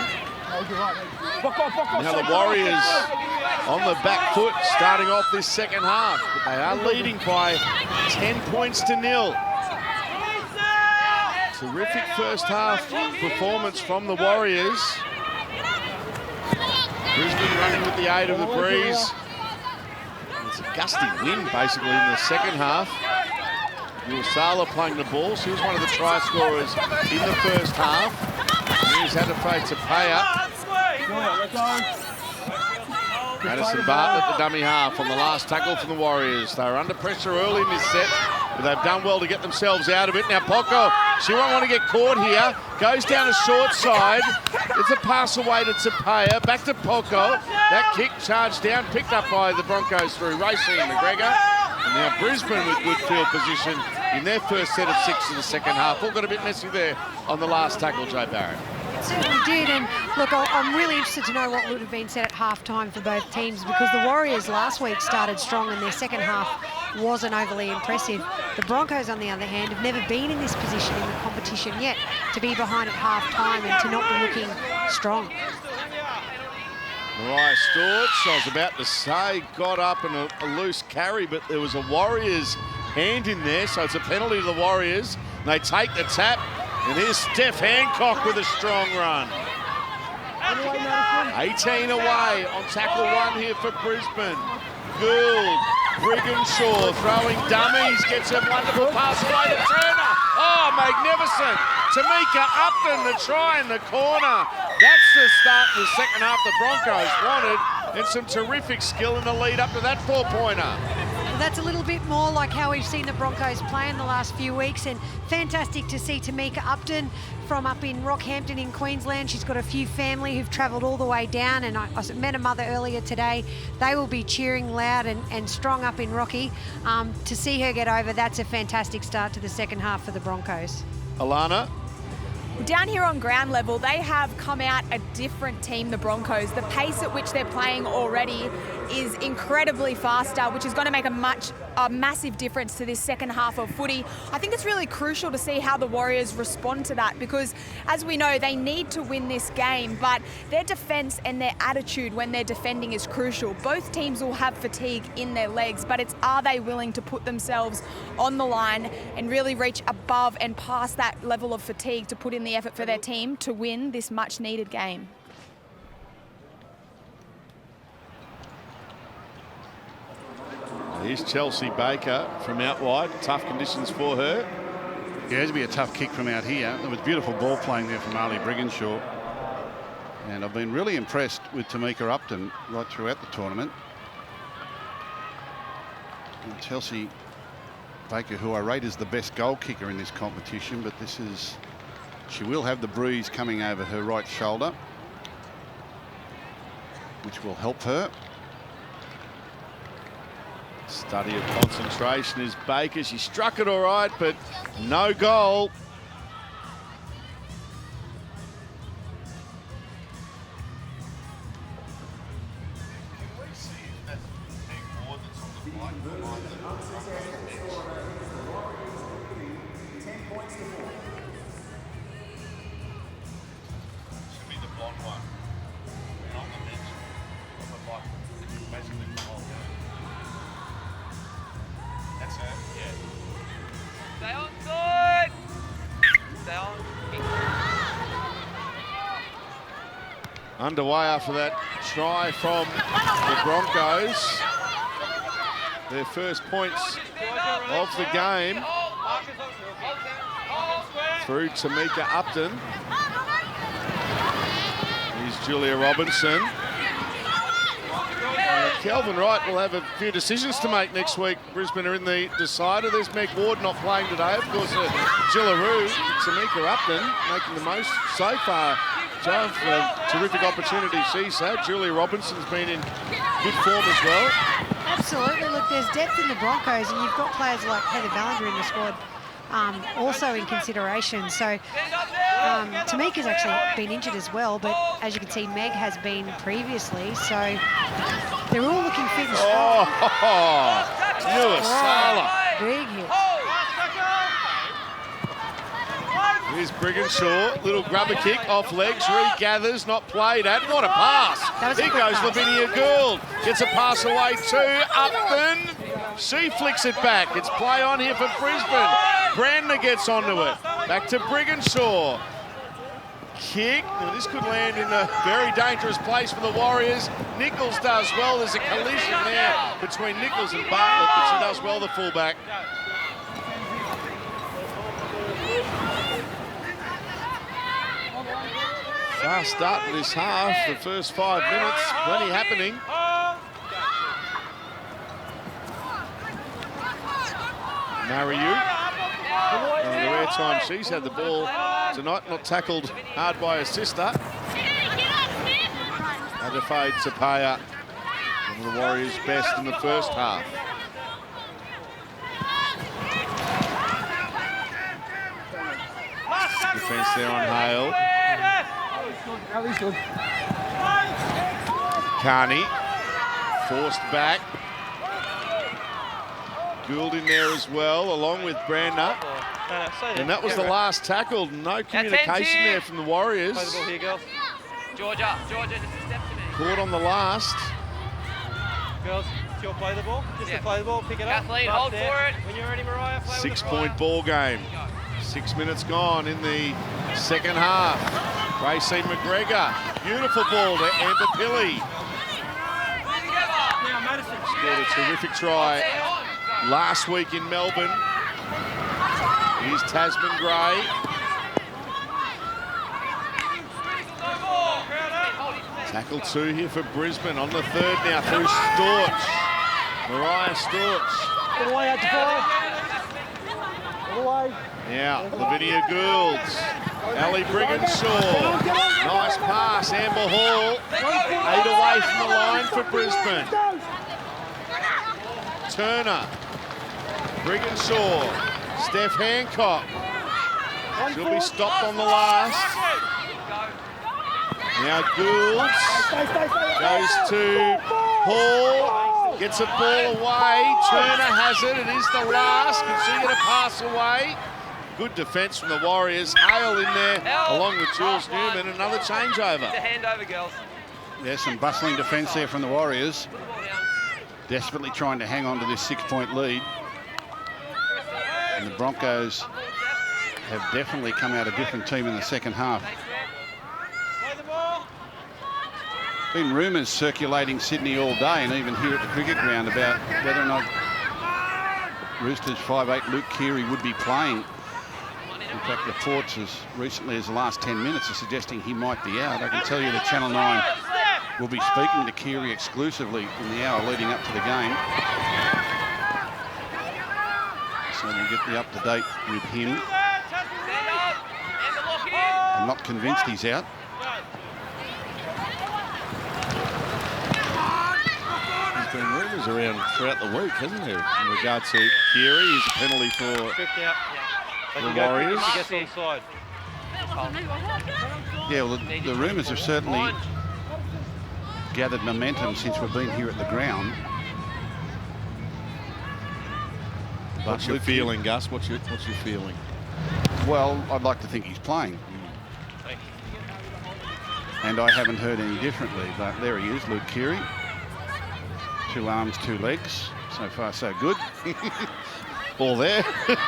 Now the Warriors on the back foot starting off this second half, but they are leading by 10 points to 0. Terrific first half performance from the Warriors. Brisbane running with the aid of the breeze. It's a gusty wind basically in the second half. Nuuausala playing the ball. She was one of the try scorers in the first half. Here's Adafai Tapaya. Madison Bartlett, the dummy half, on the last tackle from the Warriors. They were under pressure early in this set, but they've done well to get themselves out of it. Now Pocko, she won't want to get caught here. Goes down the short side. It's a pass away to Tapaya. Back to Pocko. That kick charged down, picked up by the Broncos through Racing and McGregor. And now Brisbane with good field position in their first set of 6 in the second half. All got a bit messy there on the last tackle, Joe Barrett. Certainly did, and look, I'm really interested to know what would have been said at half-time for both teams, because the Warriors last week started strong and their second half wasn't overly impressive. The Broncos, on the other hand, have never been in this position in the competition yet, to be behind at half-time and to not be looking strong. Mariah Storch, I was about to say, got up in a loose carry, but there was a Warriors hand in there, so it's a penalty to the Warriors. And they take the tap. And here's Steph Hancock with a strong run. 18 away on tackle one here for Brisbane. Gould, Brigginshaw throwing dummies, gets a wonderful pass away to Turner. Oh, magnificent. Tamika Upton, the try in the corner. That's the start of the second half the Broncos wanted, and some terrific skill in the lead up to that 4-pointer. Well, that's a little bit more like how we've seen the Broncos play in the last few weeks, and fantastic to see Tamika Upton from up in Rockhampton in Queensland. She's got a few family who've travelled all the way down, and I met a mother earlier today. They will be cheering loud and strong up in Rocky. To see her get over, that's a fantastic start to the second half for the Broncos. Alana? Down here on ground level, they have come out a different team, the Broncos. The pace at which they're playing already is incredibly faster, which is going to make a massive difference to this second half of footy. I think it's really crucial to see how the Warriors respond to that, because as we know, they need to win this game, but their defence and their attitude when they're defending is crucial. Both teams will have fatigue in their legs, but it's, are they willing to put themselves on the line and really reach above and past that level of fatigue to put in the effort for their team to win this much needed game. Here's Chelsea Baker from out wide. Tough conditions for her. Yeah, it'd be a tough kick from out here. There was beautiful ball playing there from Marley Brigginshaw. And I've been really impressed with Tamika Upton right throughout the tournament. And Chelsea Baker, who I rate as the best goal kicker in this competition, but this is, she will have the bruise coming over her right shoulder, which will help her. Study of concentration is Baker. She struck it all right, but no goal. Underway after that try from the Broncos. Their first points of the game through Tamika Upton. Here's Julia Robinson. Kelvin Wright will have a few decisions to make next week. Brisbane are in the decider. There's Meg Ward not playing today. Of course, Gillaroo, Tamika Upton making the most so far. Joe, terrific opportunity she's had. Julia Robinson's been in good form as well. Absolutely. Look, there's depth in the Broncos, and you've got players like Heather Ballinger in the squad also in consideration. So Tamika's actually been injured as well, but as you can see, Meg has been previously. So they're all looking fit and strong. Nuuausala. Big hit. Here's Brigginshaw, little grubber kick off legs, regathers, not played at. What a pass! Here goes Lavinia Gould, gets a pass away to Upton. She flicks it back. It's play on here for Brisbane. Brandner gets onto it. Back to Brigginshaw. Kick. Now this could land in a very dangerous place for the Warriors. Nichols does well. There's a collision there between Nichols and Bartlett, but she does well, the fullback. Fast start to this half, the first 5 minutes, plenty happening. Mariu, and the rare time she's had the ball tonight, not tackled hard by her sister. Adefai Tapaya, one of the Warriors' best in the first half. Defence there on Hale. Carney forced back. Gould in there as well, along with Brandner. And that was the last tackle. No communication there from the Warriors. Play the ball here, girls. Georgia, just a step to me. Caught on the last. Girls, you'll play the ball. Just to play the ball, pick it up. Hold there. for it. When you're ready, Mariah, play 6 with Mariah. point ball game. 6 minutes gone in the second half. Racine McGregor Beautiful ball to Amber Pilley. Scored a terrific try last week in Melbourne. Here's Tasman Gray. Tackle 2 here for Brisbane on the 3rd now through Storch. Mariah Storch. All the way out to 5. All the way. Now, Lavinia Goulds. Ali Brigginshaw. Nice pass, Amber Hall. 8 away from the line for Brisbane. Turner. Brigginshaw. Steph Hancock. She'll be stopped on the last. Now Goulds goes to Hall, gets a ball away. Turner has it, it is the last. Can she get a pass away? Good defence from the Warriors. Hale in there, along with Jules Newman. Another changeover. Hand over, girls. There's some bustling defence there from the Warriors. Desperately trying to hang on to this 6-point lead. And the Broncos have definitely come out a different team in the second half. Been rumours circulating Sydney all day and even here at the cricket ground about whether or not Roosters 5'8" Luke Keary would be playing. In fact, reports as recently as the last 10 minutes are suggesting he might be out. I can tell you that Channel 9 will be speaking to Keary exclusively in the hour leading up to the game. So we'll get the up-to-date with him. I'm not convinced he's out. There's been rumours around throughout the week, hasn't there, in regard to Keary? He's a penalty for the Warriors. He gets on the side. Yeah, well, the rumours have certainly gathered momentum since we've been here at the ground. What's your feeling, Gus? What's your feeling? Well, I'd like to think he's playing. And I haven't heard any differently, but there he is, Luke Keary. 2 arms, 2 legs. So far, so good. All there. Didn't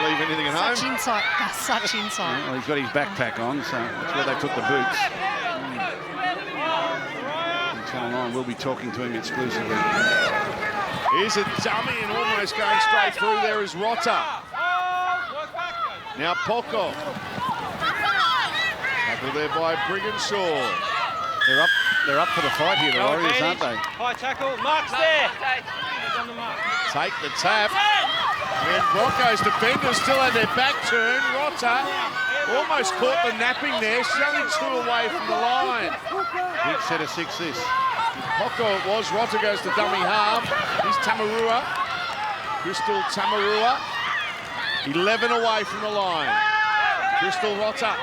leave anything at home. Such insight, Gus, such insight. Well, he's got his backpack on, so that's where they put the boots. And Channel 9 will be talking to him exclusively. Here's a dummy and almost going straight through there is Rotter. Now Poco. Tackle there by Brigginshaw. They're up for the fight here, the Warriors, aren't they? High tackle, Mark's there. He's on the mark. Take the tap. And Broncos defenders still had their back turned. Rotter almost caught the napping there. She's only 2 away from the line. Big set of 6 this. Poco it was. Rotter goes to dummy half. Here's Tamarua. Crystal Tamarua. 11 away from the line. Crystal Rotter.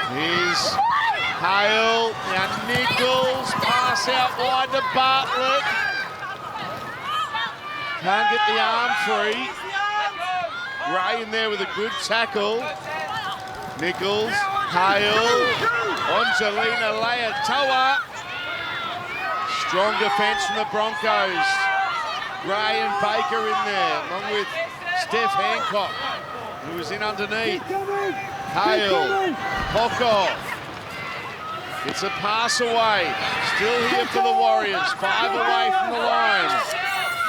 Here's Hale. Now Nichols. Pass out wide to Bartlett. Can't get the arm free. Gray in there with a good tackle. Nichols. Hale. Angelina Leatoa. Strong defence from the Broncos. Gray and Baker in there, along with Steph Hancock, who was in underneath. Hale. Poco. It's a pass away. Still here for the Warriors. 5 away from the line.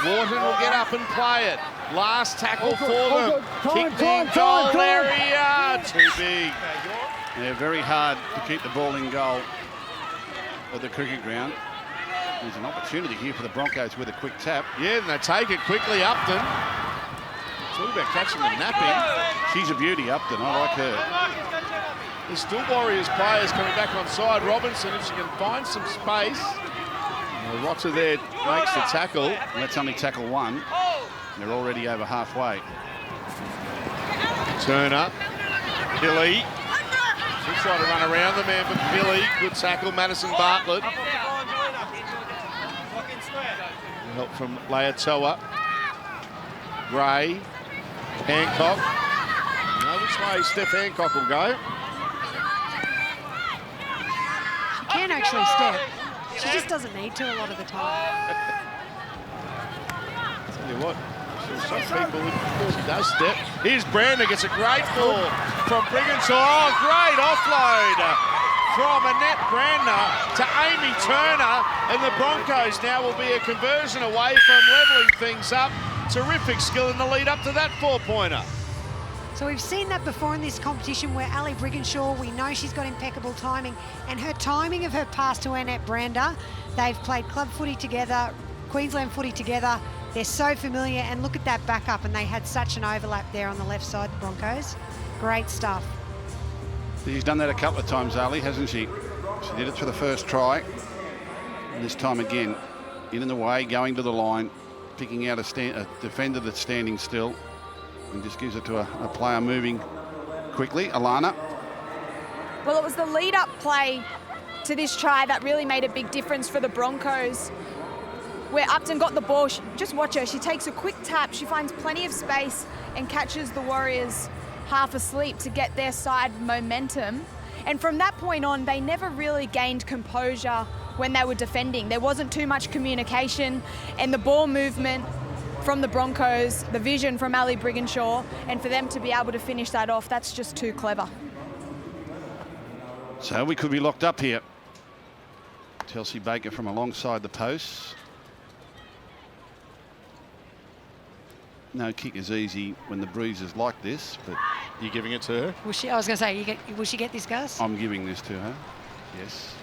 Wharton will get up and play it. Last tackle for them. Kick the goal area. Too big. Yeah, very hard to keep the ball in goal at the cricket ground. There's an opportunity here for the Broncos with a quick tap. Yeah, and they take it quickly, Upton. Talk about catching the napping. She's a beauty, Upton. I like her. There's still Warriors players coming back on side. Robinson, if she can find some space. Rotter there makes the tackle. And that's only tackle 1. They're already over halfway. Turner. Pilley. She'll try to run around the man, but Pilley. Good tackle. Madison Bartlett. Help from Leatoa. Gray. Hancock. You know which way Steph Hancock will go. She can actually step. She just doesn't need to a lot of the time. Tell you what, Some people, she does step. Here's Brander, gets a great ball from Brigginshaw. Oh, great offload from Annette Brander to Amy Turner. And the Broncos now will be a conversion away from levelling things up. Terrific skill in the lead up to that 4-pointer. So we've seen that before in this competition where Ali Brigginshaw, we know she's got impeccable timing, and her timing of her pass to Annette Brander, they've played club footy together, Queensland footy together. They're so familiar, and look at that backup, and they had such an overlap there on the left side, the Broncos. Great stuff. She's done that a couple of times, Ali, hasn't she? She did it for the first try. And this time again, in the way, going to the line, picking out a defender that's standing still, and just gives it to a player moving quickly. Alana. Well, it was the lead-up play to this try that really made a big difference for the Broncos, where Upton got the ball. Just watch her. She takes a quick tap. She finds plenty of space and catches the Warriors half asleep to get their side momentum. And from that point on, they never really gained composure when they were defending. There wasn't too much communication, and the ball movement from the Broncos, the vision from Ali Brigginshaw, and for them to be able to finish that off, that's just too clever. So we could be locked up here. Chelsea Baker from alongside the posts. No kick is easy when the breeze is like this, but You're giving it to her? I was going to say, will she get this, Gus? I'm giving this to her. Yes.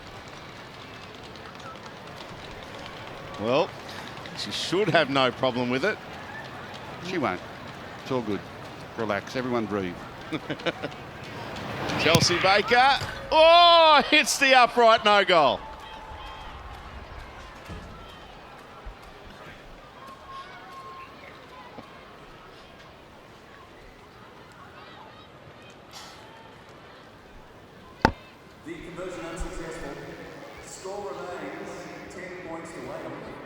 Well, she should have no problem with it. She won't. It's all good. Relax. Everyone breathe. Chelsea Baker. Oh, hits the upright, no goal. The conversion unsuccessful. Score remains 10 points to 8.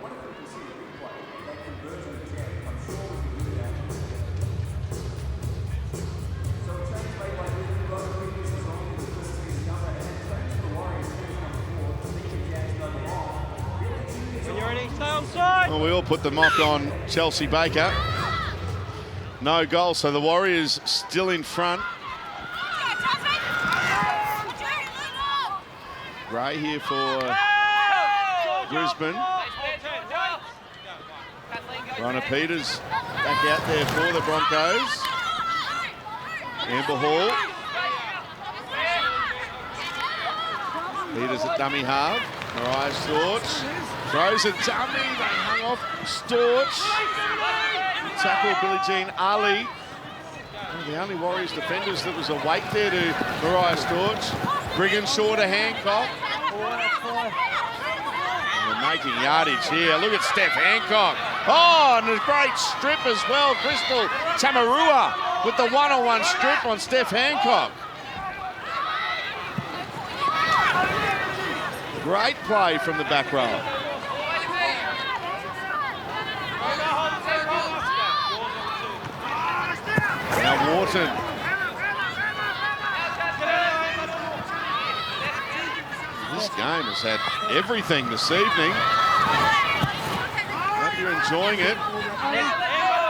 What if we consider replay? That conversion attempt, I'm sure we can do that. So a change made by Brisbane Broncos is on with the first season number and a change to the Warriors finish number 4. Stephen Jackson over long. When you're ready, stay on side. Well, we all put the mock on Chelsea Baker. No goal, so the Warriors still in front. Gray here for Brisbane. Ronna Peters back out there for the Broncos. Amber Hall. Peters at dummy half. Mariah Storch throws a dummy. They hung off Storch. Tackle Billie Jean Ali. One of the only Warriors defenders that was awake there to Mariah Storch. Brigginshaw to Hancock. And we're making yardage here. Look at Steph Hancock. Oh, and a great strip as well. Crystal Tamarua with the one-on-one strip on Steph Hancock. Great play from the back row. Now Wharton. This game has had everything this evening. Hope you're enjoying it.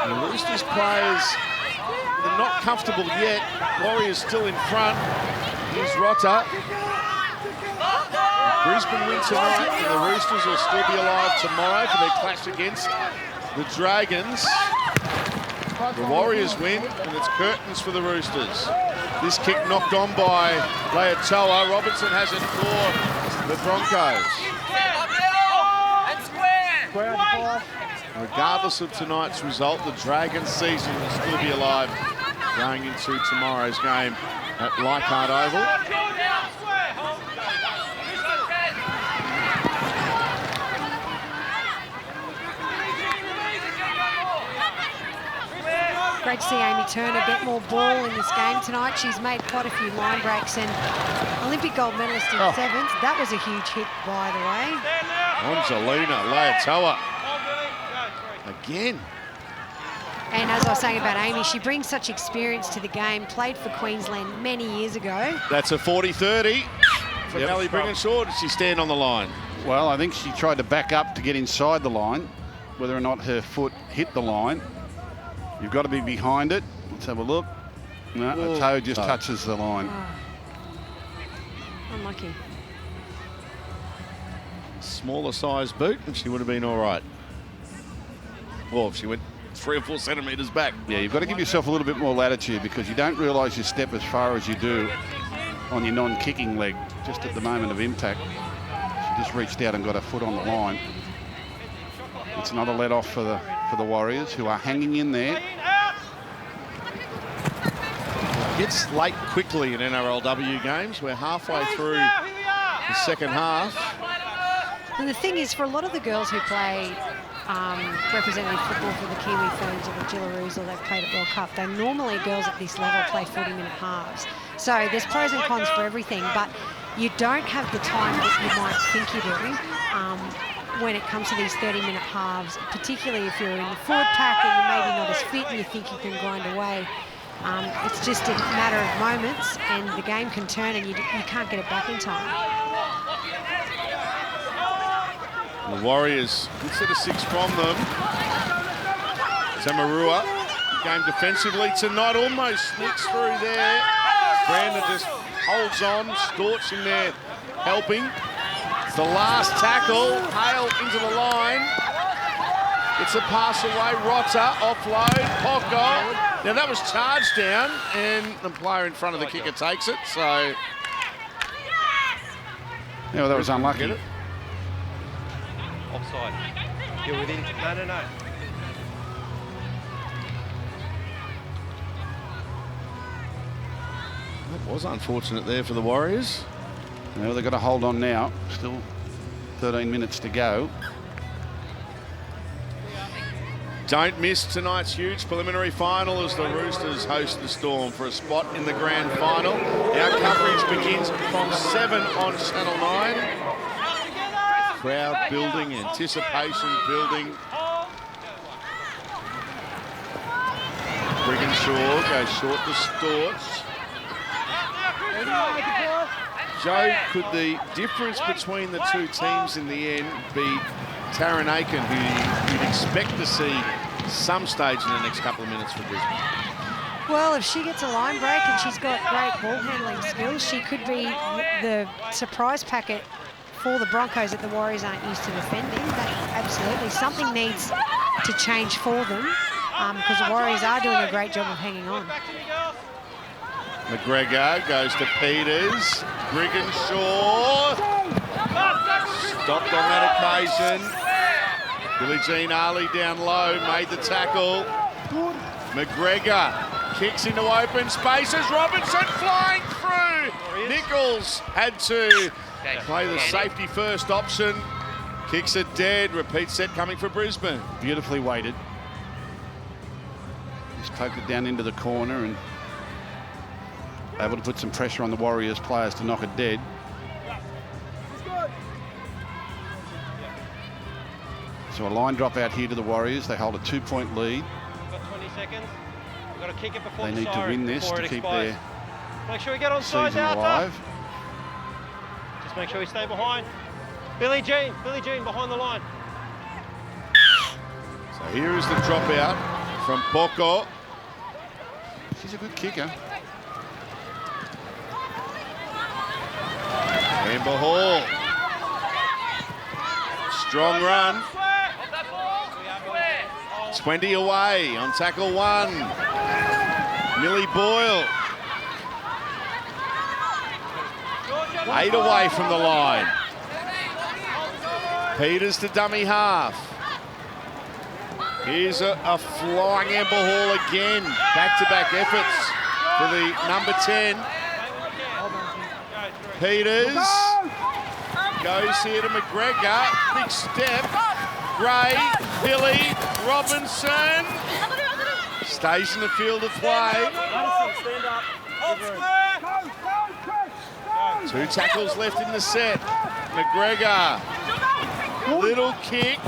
The Roosters players, they're not comfortable yet. Warriors still in front. Here's Rotter. Brisbane win tonight, and the Roosters will still be alive tomorrow for their clash against the Dragons. The Warriors win, and it's curtains for the Roosters. This kick knocked on by Leatoa. Robertson has it for the Broncos. Regardless of tonight's result, the Dragons season will still be alive going into tomorrow's game at Leichhardt Oval. Great to see Amy Turner get more ball in this game tonight. She's made quite a few line breaks, and Olympic gold medalist in sevens. That was a huge hit, by the way. Angelina Leatoa again. And as I was saying about Amy, she brings such experience to the game, played for Queensland many years ago. That's a 40-30 from Ali Brigginshaw. Did she stand on the line? Well, I think she tried to back up to get inside the line. Whether or not her foot hit the line, You've got to be behind it. Let's have a look. No, the toe just touches the line. Oh. Unlucky. Smaller size boot, and she would have been all right. Well, if she went 3 or 4 centimetres back. Yeah, you've got to give yourself a little bit more latitude because you don't realise you step as far as you do on your non-kicking leg, just at the moment of impact. She just reached out and got her foot on the line. It's another let off for the Warriors, who are hanging in there. It's late quickly in NRLW games. We're halfway through the second half. And the thing is, for a lot of the girls who play representative football for the Kiwi Ferns or the Gillaroos, or they've played at World Cup, they're normally girls at this level play 40-minute halves. So there's pros and cons for everything, but you don't have the time that you might think you do when it comes to these 30-minute halves, particularly if you're in the forward pack and you're maybe not as fit and you think you can grind away. It's just a matter of moments, and the game can turn and you can't get it back in time. The Warriors, good set of 6 from them. Tamarua, game defensively tonight, almost sneaks through there. Brandon just holds on, Storch in there helping. It's the last tackle, Hale into the line. It's a pass away, Rotter, offload, Pocko. Now that was charged down, and the player in front of the kicker takes it, so... Yeah, well, that was unlucky. Offside. You're within. No. That was unfortunate there for the Warriors. Well, they've got to hold on now. Still 13 minutes to go. Don't miss tonight's huge preliminary final as the Roosters host the Storm for a spot in the grand final. Our coverage begins from 7 on Channel 9. Crowd building, anticipation building. Brigginshaw goes short to Storch. Joe, could the difference between the two teams in the end be Taryn Aiken, who you'd expect to see some stage in the next couple of minutes for Brisbane? Well, if she gets a line break and she's got great ball handling skills, she could be the surprise packet for the Broncos that the Warriors aren't used to defending. That absolutely, something needs to change for them because the Warriors are doing a great job of hanging on. McGregor goes to Peters. Brigginshaw stopped on that occasion. Billie Jean Ali down low, made the tackle. McGregor kicks into open spaces. Robinson flying through. Nichols had to play the safety first option. Kicks it dead. Repeat set coming for Brisbane. Beautifully weighted. Just poked it down into the corner and able to put some pressure on the Warriors players to knock it dead. So a line drop out here to the Warriors. They hold a 2-point lead. Got 20 seconds. We've got to kick it before they need to win this to keep their make sure we get on side season alive. Just make sure we stay behind. Billie Jean behind the line. So here is the drop out from Pocko. She's a good kicker. Amber Hall. Strong run. 20 away on tackle 1. Millie Boyle. 8 away from the line. Peters to dummy half. Here's a flying Amber Hall again. Back-to-back efforts for the number 10. Peters goes here to McGregor. Big step. Gray, Billy, Robinson. Stays in the field of play. 2 tackles left in the set. McGregor. Little kick.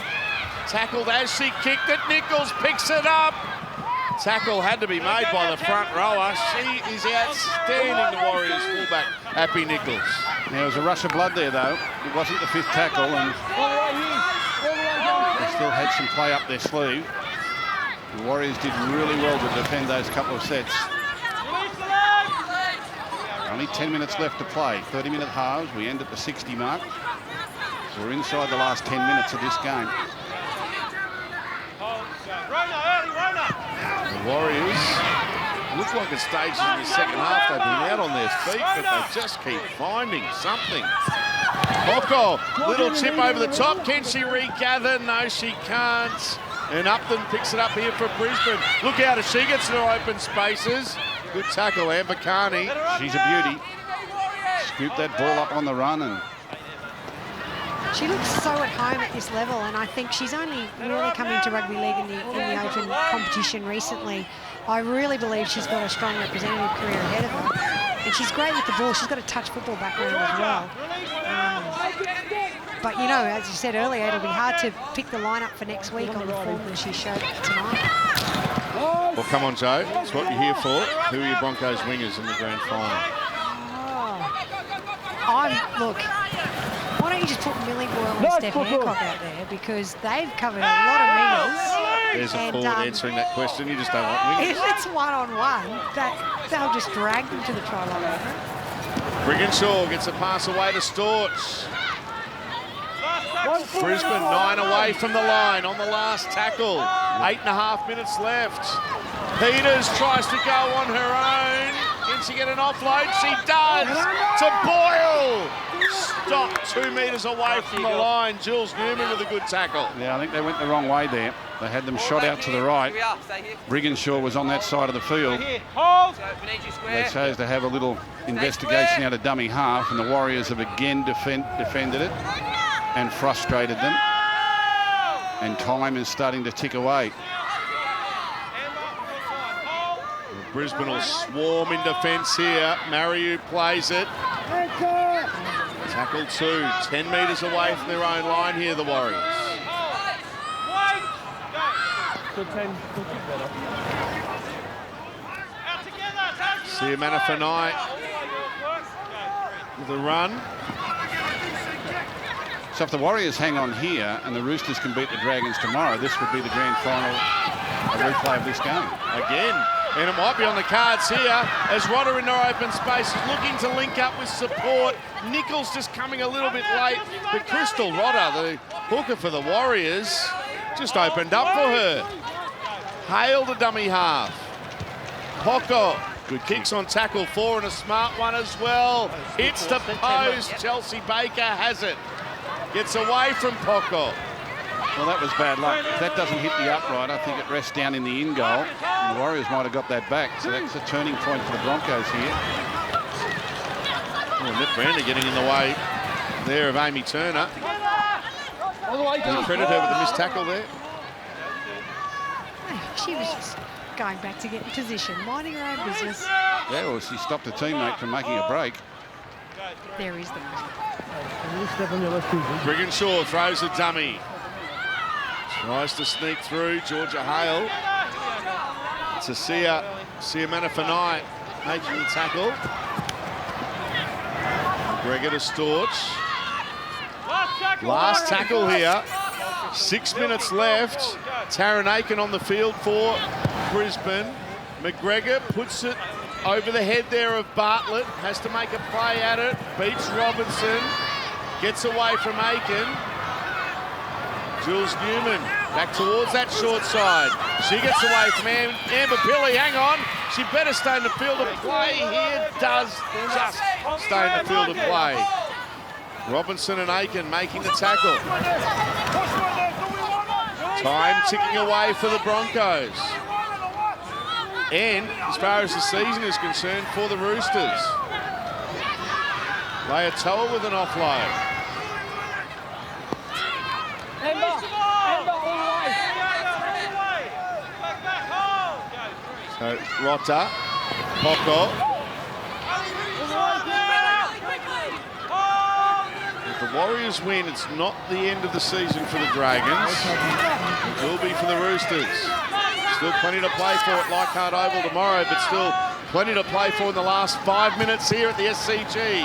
Tackled as she kicked it. Nichols picks it up. Tackle had to be made by the front rower. She is outstanding, the Warriors fullback, Happy Nichols. There was a rush of blood there, though. It wasn't the 5th tackle, and they still had some play up their sleeve. The Warriors did really well to defend those couple of sets. Only 10 minutes left to play. 30-minute halves. We end at the 60 mark. So we're inside the last 10 minutes of this game. The Warriors look like at stages in the second half they've been out on their feet, but they just keep finding something. Hoko, little tip over the top. Can she regather? No, she can't. And Upton picks it up here for Brisbane. Look out as she gets into open spaces. Good tackle, Amber Carney. She's a beauty. Scoop that ball up on the run, and she looks so at home at this level, and I think she's only really come into rugby league in the open competition recently. I really believe she's got a strong representative career ahead of her, and she's great with the ball. She's got a touch football background as well. But you know, as you said earlier, it'll be hard to pick the lineup for next week on the form that she showed tonight. Well, come on, Joe. That's what you're here for. Who are your Broncos wingers in the grand final? Look, why don't you just put Millie Boyle and Steph Hancock out there, because they've covered a lot of meters. There's a forward answering that question. You just don't want wingers. If it's one-on-one, they'll just drag them to the try line. Brigginshaw gets a pass away to Storch. Brisbane 9 away from the line on the last tackle. 8.5 minutes left. Peters tries to go on her own. Can she get an offload? She does. To Boyle. Stop 2 metres away from the line. Jules Newman with a good tackle. yeah, I think they went the wrong way there. They had them shot out to the right. Brigginshaw was on that side of the field. They chose to have a little investigation out of dummy half, and the Warriors have again defended it and frustrated them. And time is starting to tick away. Brisbane will swarm in defence here. Mariu plays it. Tackle 2, 10 metres away from their own line here, the Warriors. Siamana Fanai with a run. So if the Warriors hang on here and the Roosters can beat the Dragons tomorrow, this would be the grand final, a replay of this game. Again, and it might be on the cards here as Rodder in their open space is looking to link up with support. Nichols just coming a little bit late, but Crystal Rodder, the hooker for the Warriors, just opened up for her. Hale the dummy half. Hoko, good kicks on tackle 4 and a smart one as well. Hits the post, Chelsea Baker has it. Gets away from Poko. Well, that was bad luck. If that doesn't hit the upright, I think it rests down in the in goal. And the Warriors might have got that back, so that's a turning point for the Broncos here. Oh, Nip Brander getting in the way there of Amy Turner. Can you credit her with the missed tackle there? She was just going back to get in position, minding her own business. Yeah, well, she stopped a teammate from making a break. There is the Brigginshaw throws a dummy. Tries to sneak through. Georgia Hale. To Siamana Fanai making the tackle. Gregor to Storch. Last tackle here. 6 minutes left. Taryn Aiken on the field for Brisbane. McGregor puts it over the head there of Bartlett. Has to make a play at it. Beats Robinson. Gets away from Aiken. Jules Newman back towards that short side. She gets away from Amber Pilley. Hang on. She better stay in the field of play here. Does just stay in the field of play. Robinson and Aiken making the tackle. Time ticking away for the Broncos. And as far as the season is concerned, for the Roosters. Leotoa with an offload. So Rotta, Poko. If the Warriors win, it's not the end of the season for the Dragons. It will be for the Roosters. Still plenty to play for at Leichhardt Oval tomorrow, but still plenty to play for in the last 5 minutes here at the SCG.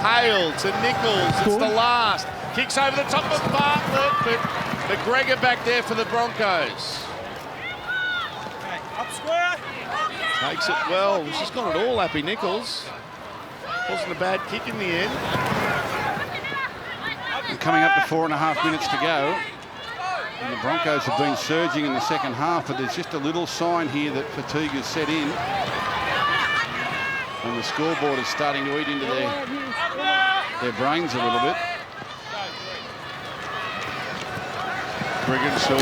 Hale to Nichols, it's the last. Kicks over the top of Bartlett, but McGregor back there for the Broncos. Takes it well. She's got it all, Happy Nichols. Wasn't a bad kick in the end. And coming up to 4.5 minutes to go. And the Broncos have been surging in the second half, but there's just a little sign here that fatigue has set in. And the scoreboard is starting to eat into their brains a little bit. Brigginshaw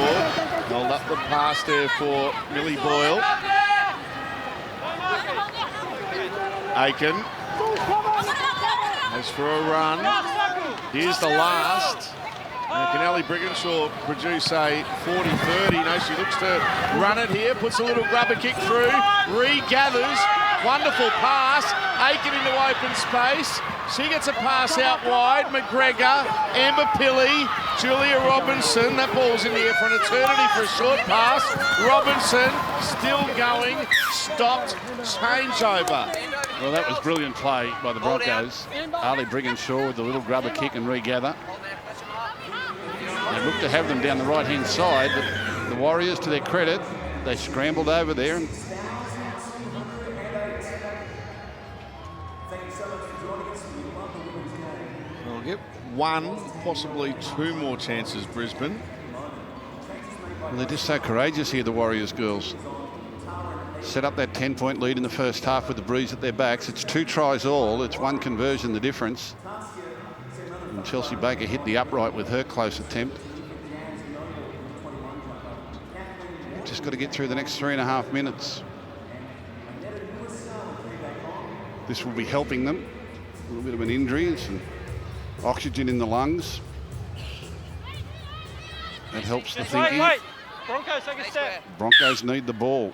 held up the pass there for Millie Boyle. Aiken goes for a run. Here's the last. Now, can Ellie Brigginshaw produce a 40-30? No, she looks to run it here, puts a little grubber kick through, regathers, wonderful pass, Aiken into open space. She gets a pass out wide, McGregor, Amber Pilley, Julia Robinson. That ball's in the air for an eternity for a short pass. Robinson still going, stopped, changeover. Well, that was brilliant play by the Broncos. Ali Brigginshaw with the little grubber kick and regather. They looked to have them down the right-hand side, but the Warriors, to their credit, they scrambled over there. And They'll get one, possibly two more chances, Brisbane. well, they're just so courageous here, the Warriors girls. Set up that 10-point lead in the first half with the breeze at their backs. It's 2 tries all. It's 1 conversion, the difference. And Chelsea Baker hit the upright with her close attempt. Just got to get through the next 3.5 minutes. This will be helping them. A little bit of an injury and some oxygen in the lungs. That helps the thinking. Wait. Broncos, take a step. Broncos need the ball.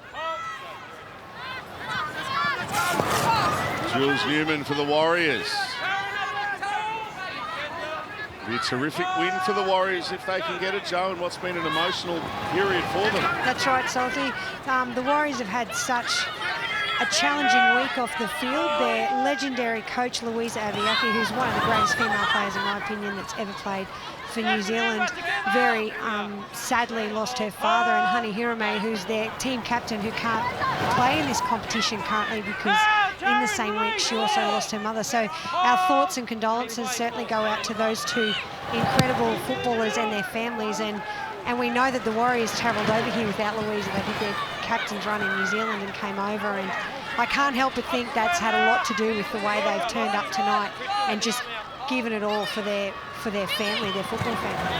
Jules Newman for the Warriors. Be a terrific win for the Warriors if they can get it, Joe, in what's been an emotional period for them. That's right, Salty. The Warriors have had such a challenging week off the field. Their legendary coach, Louisa Aviaki, who's one of the greatest female players, in my opinion, that's ever played for New Zealand, very sadly lost her father, and Honey Hirame, who's their team captain, who can't play in this competition currently because in the same week she also lost her mother. So our thoughts and condolences certainly go out to those two incredible footballers and their families, and we know that the Warriors travelled over here without Louisa. They did their captain's run in New Zealand and came over, and I can't help but think that's had a lot to do with the way they've turned up tonight and just given it all for their family, their football family.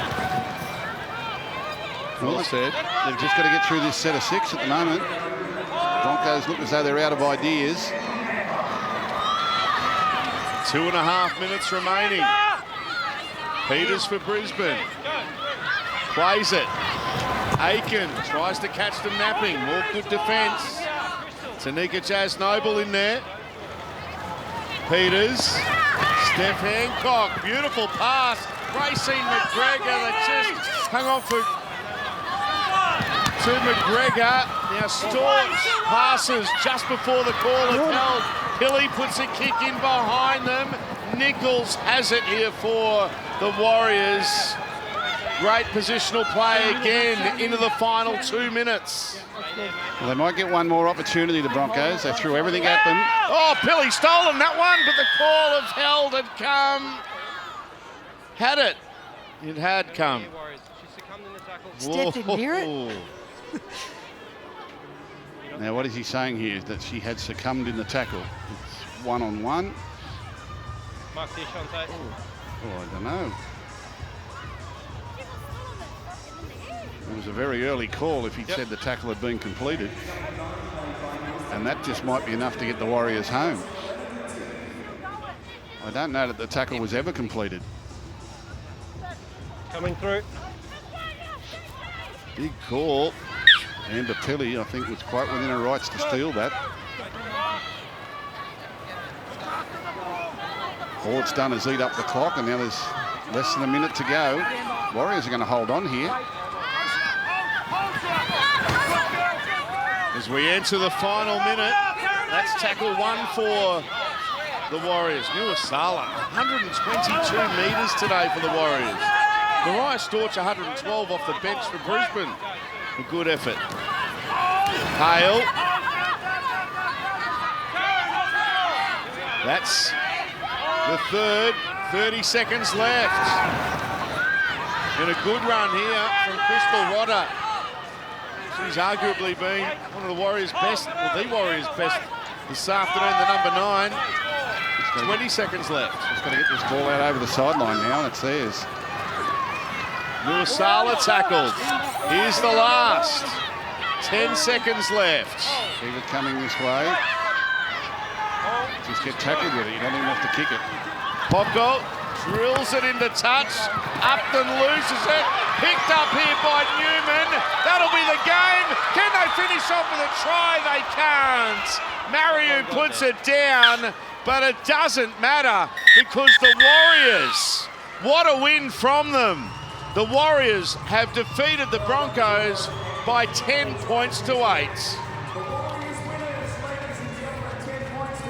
Well said. They've just got to get through this set of 6 at the moment. Broncos look as though they're out of ideas. 2.5 minutes remaining. Peters for Brisbane. Plays it. Aiken tries to catch them napping. More good defence. Tanika Jazz Noble in there. Peters. Steph Hancock. Beautiful pass. Racine McGregor that just hung on to McGregor. Now Storch passes just before the call is held. Pilley puts a kick in behind them. Nichols has it here for the Warriors. Great positional play again into the final 2 minutes. Well, they might get one more opportunity, the Broncos. They threw everything at them. Oh, Pilley stolen that one, but the call of held had come. Had it. It had come. Steph didn't hear it. Now, what is he saying here? That she had succumbed in the tackle. It's 1-on-1. Mark Dish on tape. Oh, I don't know. It was a very early call if he'd said the tackle had been completed. And that just might be enough to get the Warriors home. I don't know that the tackle was ever completed. Coming through. Big call. Amber Pilley, I think, was quite within her rights to steal that. All it's done is eat up the clock, and now there's less than a minute to go. Warriors are going to hold on here. As we enter the final minute, that's tackle 1 for the Warriors. Nuuausala, 122 metres today for the Warriors. Mariah Storch, 112 off the bench for Brisbane. A good effort. Hale. That's the third. 30 seconds left. And a good run here from Crystal Rodder. She's arguably been one of the Warriors' best, well, the Warriors' best this afternoon, the number 9. 20 seconds left. Just got to get this ball out over the sideline now, and it's theirs. Nuuausala tackled. Here's the last. 10 seconds left. Keep it coming this way. Just get tackled with it. You don't even have to kick it. Popko drills it into touch. Upton loses it. Picked up here by Newman. That'll be the game. Can they finish off with a try? They can't. Mariu puts it down, but it doesn't matter because the Warriors, what a win from them. The Warriors have defeated the Broncos by 10 points to 8.